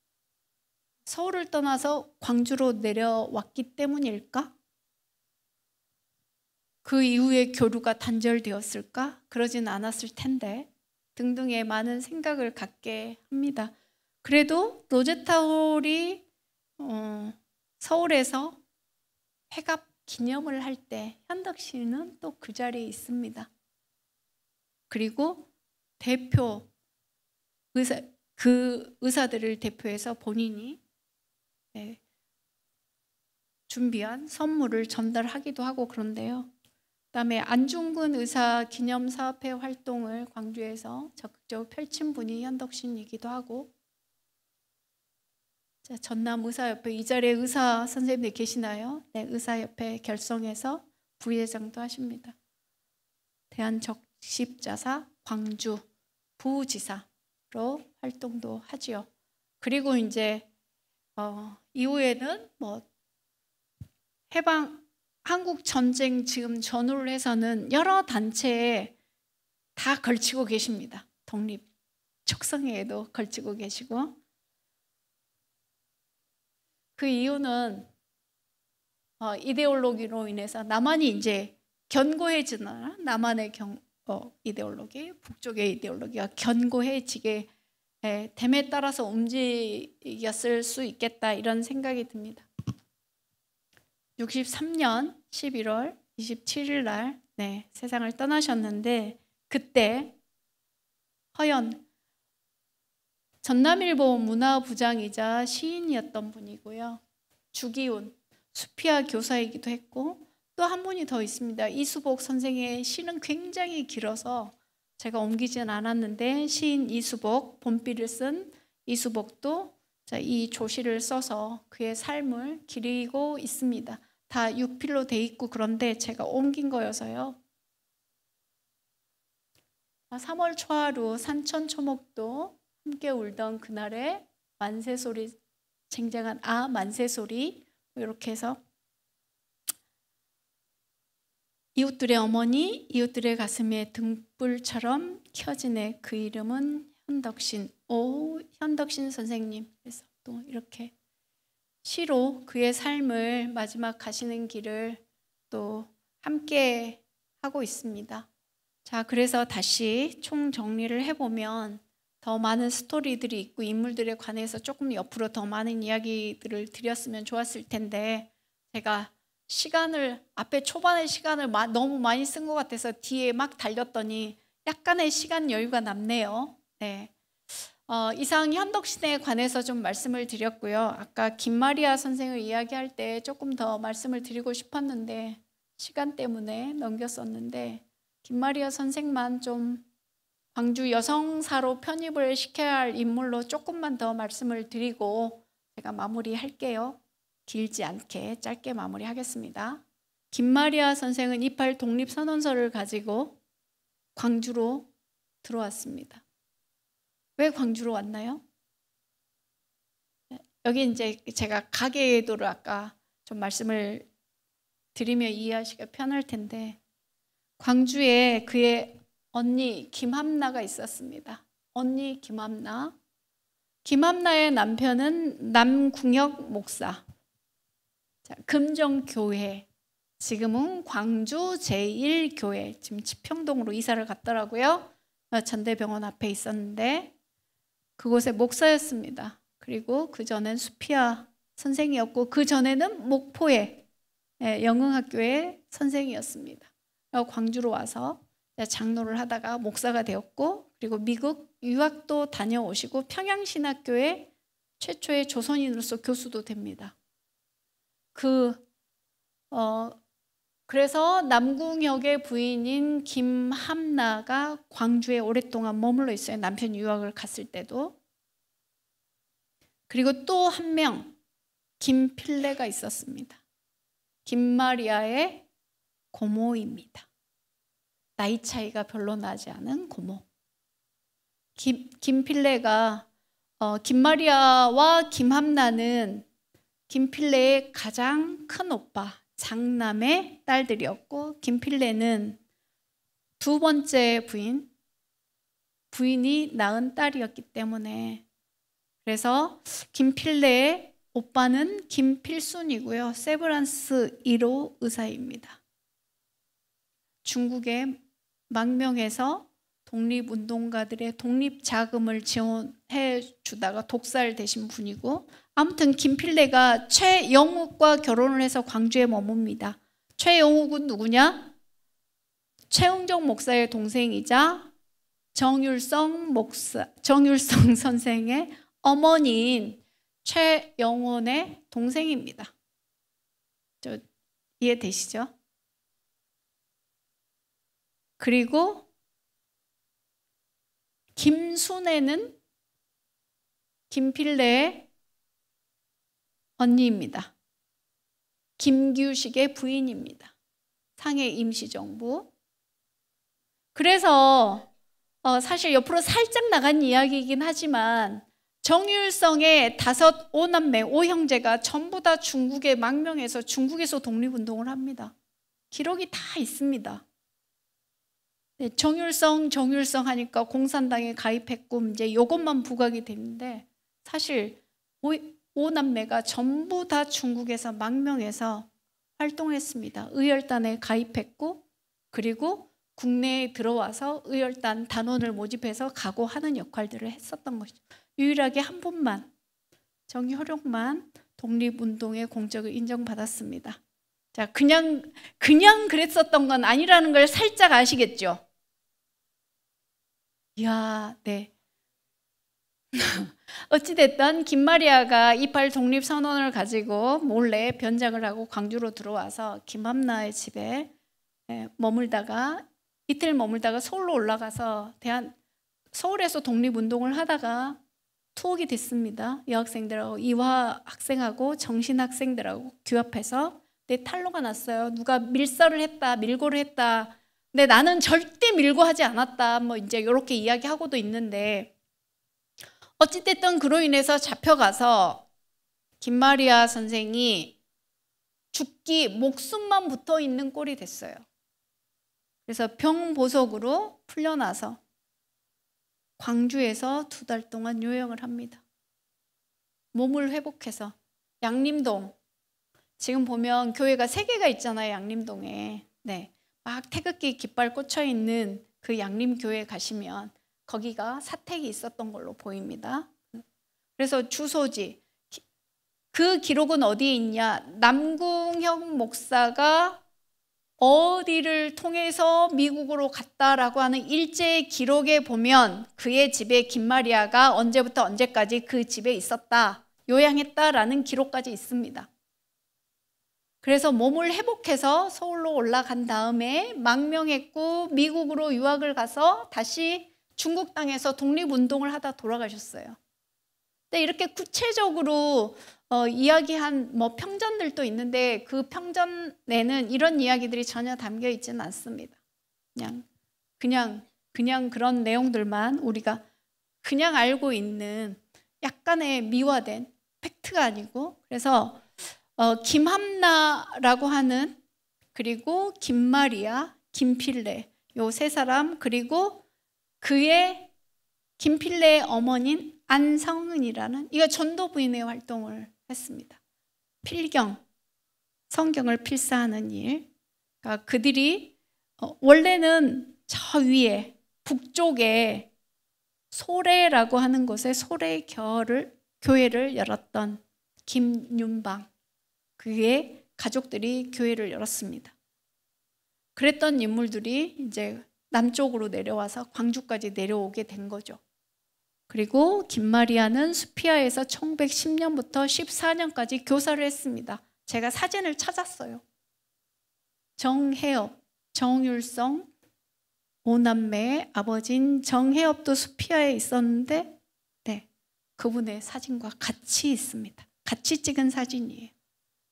Speaker 1: 서울을 떠나서 광주로 내려왔기 때문일까? 그 이후에 교류가 단절되었을까? 그러진 않았을 텐데 등등의 많은 생각을 갖게 합니다. 그래도 로제타 홀이 서울에서 회갑 기념을 할 때 현덕신은 또 그 자리에 있습니다. 그리고 대표 그 의사들을 대표해서 본인이 준비한 선물을 전달하기도 하고 그런데요. 그다음에 안중근 의사 기념사업회 활동을 광주에서 적극적으로 펼친 분이 현덕신이기도 하고 전남의사협회 이 자리에 의사 선생님들 계시나요? 네, 의사협회 결성해서 부회장도 하십니다. 대한적십자사 광주 부지사로 활동도 하지요. 그리고 이제 이후에는 해방 한국 전쟁 지금 전후를 해서는 여러 단체에 다 걸치고 계십니다. 독립 촉성회에도 걸치고 계시고 그 이유는 이데올로기로 인해서 남한이 이제 견고해지나 남한의 이데올로기, 북쪽의 이데올로기가 견고해지게 됨에 따라서 움직였을 수 있겠다 이런 생각이 듭니다. 63년 11월 27일 날 세상을 떠나셨는데 그때 허연 전남일보 문화부장이자 시인이었던 분이고요. 주기훈, 수피아 교사이기도 했고 또 한 분이 더 있습니다. 이수복 선생의 시는 굉장히 길어서 제가 옮기진 않았는데 시인 이수복, 봄비를 쓴 이수복도 이 조시를 써서 그의 삶을 기리고 있습니다. 다 육필로 돼 있고 그런데 제가 옮긴 거여서요. 3월 초하루 산천 초목도 함께 울던 그날의 만세소리 쟁쟁한 만세소리 이렇게 해서 이웃들의 어머니 이웃들의 가슴에 등불처럼 켜지네 그 이름은 현덕신 현덕신 선생님. 그래서 또 이렇게 시로 그의 삶을 마지막 가시는 길을 또 함께 하고 있습니다. 자, 그래서 다시 총정리를 해보면 더 많은 스토리들이 있고 인물들에 관해서 조금 옆으로 더 많은 이야기들을 드렸으면 좋았을 텐데 제가 앞에 초반에 시간을 너무 많이 쓴 것 같아서 뒤에 막 달렸더니 약간의 시간 여유가 남네요. 네. 이상 현덕신에 관해서 좀 말씀을 드렸고요. 아까 김마리아 선생을 이야기할 때 조금 더 말씀을 드리고 싶었는데 시간 때문에 넘겼었는데 김마리아 선생만 좀 광주 여성사로 편입을 시켜야 할 인물로 조금만 더 말씀을 드리고 제가 마무리할게요. 길지 않게 짧게 마무리하겠습니다. 김마리아 선생은 28 독립선언서를 가지고 광주로 들어왔습니다. 왜 광주로 왔나요? 여기 이제 제가 가계도를 아까 좀 말씀을 드리며 이해하시기가 편할 텐데 광주에 그의 언니 김함나가 있었습니다. 언니 김함나. 김함나의 남편은 남궁혁 목사. 자, 금정교회. 지금은 광주 제1교회. 지금 치평동으로 이사를 갔더라고요. 전대병원 앞에 있었는데 그곳의 목사였습니다. 그리고 그전엔 수피아 선생이었고 그전에는 목포의 영흥학교의 선생이었습니다. 광주로 와서 장로를 하다가 목사가 되었고 그리고 미국 유학도 다녀오시고 평양신학교의 최초의 조선인으로서 교수도 됩니다. 그래서 남궁혁의 부인인 김함나가 광주에 오랫동안 머물러 있어요. 남편 유학을 갔을 때도. 그리고 또 한 명 김필레가 있었습니다. 김마리아의 고모입니다. 나이 차이가 별로 나지 않은 고모. 김필레가 김마리아와 김함나는 김필레의 가장 큰 오빠 장남의 딸들이었고 김필레는 두 번째 부인이 낳은 딸이었기 때문에 그래서 김필레의 오빠는 김필순이고요. 세브란스 1호 의사입니다. 중국의 망명해서 독립운동가들의 독립자금을 지원해 주다가 독살되신 분이고 아무튼 김필레가 최영욱과 결혼을 해서 광주에 머뭅니다. 최영욱은 누구냐? 최응정 목사의 동생이자 정율성 선생의 어머니인 최영원의 동생입니다. 이해되시죠? 그리고 김순애는 김필레의 언니입니다. 김규식의 부인입니다. 상해 임시정부. 그래서 사실 옆으로 살짝 나간 이야기이긴 하지만 정율성의 5남매 5형제가 전부 다 중국에 망명해서 중국에서 독립운동을 합니다. 기록이 다 있습니다. 네, 정율성 하니까 공산당에 가입했고 이제 이것만 부각이 되는데 사실 5남매가 전부 다 중국에서 망명해서 활동했습니다. 의열단에 가입했고 그리고 국내에 들어와서 의열단 단원을 모집해서 각오하는 역할들을 했었던 것이죠. 유일하게 한 분만 정효룡만 독립운동의 공적을 인정받았습니다. 자, 그냥 그랬었던 건 아니라는 걸 살짝 아시겠죠? 이야, 네. 어찌됐든 김마리아가 이팔 독립선언을 가지고 몰래 변장을 하고 광주로 들어와서 김함나의 집에 머물다가 이틀 머물다가 서울로 올라가서 서울에서 독립운동을 하다가 투옥이 됐습니다. 여학생들하고 이화 학생하고 정신 학생들하고 규합해서 탈로가 났어요. 누가 밀서를 했다, 밀고를 했다. 근데 나는 절대 밀고 하지 않았다. 뭐 이제 이렇게 이야기하고도 있는데 어찌됐든 그로 인해서 잡혀가서 김마리아 선생이 죽기 목숨만 붙어 있는 꼴이 됐어요. 그래서 병보석으로 풀려나서 광주에서 2달 동안 요양을 합니다. 몸을 회복해서 양림동, 지금 보면 교회가 3개가 있잖아요. 양림동에. 네, 막 태극기 깃발 꽂혀 있는 그 양림교회 가시면 거기가 사택이 있었던 걸로 보입니다. 그래서 주소지, 그 기록은 어디에 있냐? 남궁형 목사가 어디를 통해서 미국으로 갔다라고 하는 일제 기록에 보면 그의 집에 김마리아가 언제부터 언제까지 그 집에 있었다, 요양했다라는 기록까지 있습니다. 그래서 몸을 회복해서 서울로 올라간 다음에 망명했고 미국으로 유학을 가서 다시 중국 땅에서 독립운동을 하다 돌아가셨어요. 근데 이렇게 구체적으로 이야기한 평전들도 있는데 그 평전에는 이런 이야기들이 전혀 담겨 있지는 않습니다. 그냥 그런 내용들만 우리가 그냥 알고 있는 약간의 미화된 팩트가 아니고, 그래서 김함나라고 하는, 그리고 김마리아, 김필레, 요 3사람, 그리고 그의 김필레의 어머니인 안성은이라는, 이거 전도 부인의 활동을 했습니다. 필경, 성경을 필사하는 일. 그러니까 그들이 원래는 저 위에 북쪽에 소래라고 하는 곳에 소래 교회를 열었던 김윤방, 그의 가족들이 교회를 열었습니다. 그랬던 인물들이 이제 남쪽으로 내려와서 광주까지 내려오게 된 거죠. 그리고 김마리아는 수피아에서 1910년부터 14년까지 교사를 했습니다. 제가 사진을 찾았어요. 정혜업, 정율성 5남매의 아버지인 정혜업도 수피아에 있었는데, 네, 그분의 사진과 같이 있습니다. 같이 찍은 사진이에요.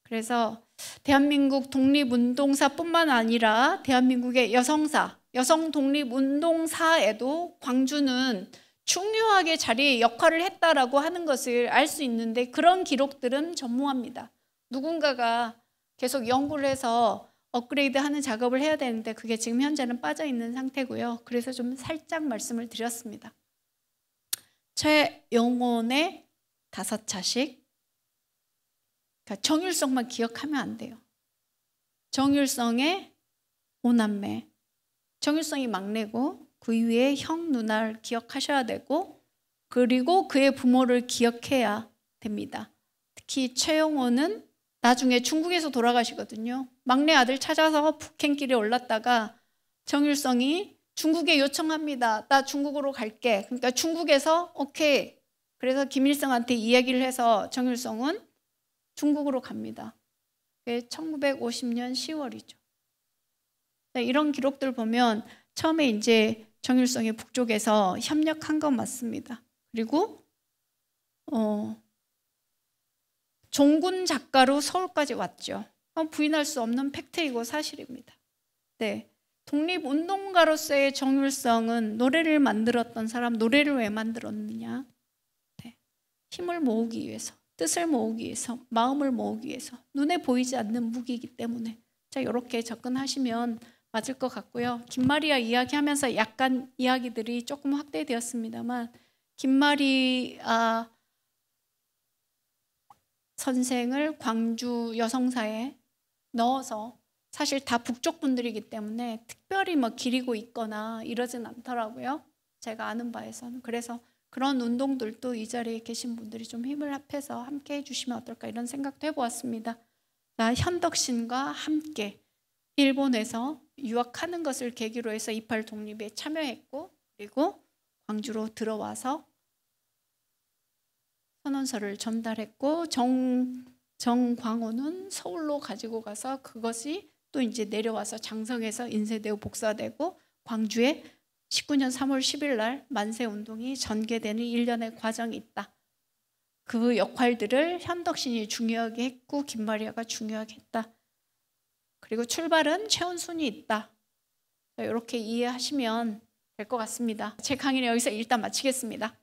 Speaker 1: 그래서 대한민국 독립운동사뿐만 아니라 대한민국의 여성 독립운동사에도 광주는 중요하게 역할을 했다라고 하는 것을 알 수 있는데, 그런 기록들은 전무합니다. 누군가가 계속 연구를 해서 업그레이드하는 작업을 해야 되는데 그게 지금 현재는 빠져 있는 상태고요. 그래서 좀 살짝 말씀을 드렸습니다. 최영원의 5차식, 그러니까 정율성만 기억하면 안 돼요. 정율성의 5남매, 정율성이 막내고 그 위에 형 누나를 기억하셔야 되고, 그리고 그의 부모를 기억해야 됩니다. 특히 최영호는 나중에 중국에서 돌아가시거든요. 막내 아들 찾아서 북행길에 올랐다가 정율성이 중국에 요청합니다. 나 중국으로 갈게. 그러니까 중국에서 오케이. 그래서 김일성한테 이야기를 해서 정율성은 중국으로 갑니다. 그게 1950년 10월이죠. 이런 기록들 보면 처음에 이제 정율성이 북쪽에서 협력한 건 맞습니다. 그리고 종군 작가로 서울까지 왔죠. 부인할 수 없는 팩트이고 사실입니다. 네, 독립운동가로서의 정율성은 노래를 만들었던 사람, 노래를 왜 만들었느냐? 네, 힘을 모으기 위해서, 뜻을 모으기 위해서, 마음을 모으기 위해서, 눈에 보이지 않는 무기이기 때문에. 자, 이렇게 접근하시면 맞을 것 같고요. 김마리아 이야기하면서 약간 이야기들이 조금 확대되었습니다만, 김마리아 선생을 광주 여성사에 넣어서, 사실 다 북쪽 분들이기 때문에 특별히 기리고 있거나 이러진 않더라고요. 제가 아는 바에서는. 그래서 그런 운동들도 이 자리에 계신 분들이 좀 힘을 합해서 함께 해주시면 어떨까, 이런 생각도 해보았습니다. 자, 현덕신과 함께 일본에서 유학하는 것을 계기로 해서 28 독립에 참여했고, 그리고 광주로 들어와서 선언서를 전달했고 정광호는 서울로 가지고 가서 그것이 또 이제 내려와서 장성에서 인쇄되고 복사되고 광주에 19년 3월 10일 날 만세운동이 전개되는 일련의 과정이 있다. 그 역할들을 현덕신이 중요하게 했고 김마리아가 중요하게 했다. 그리고 출발은 최원순이 있다. 이렇게 이해하시면 될 것 같습니다. 제 강의는 여기서 일단 마치겠습니다.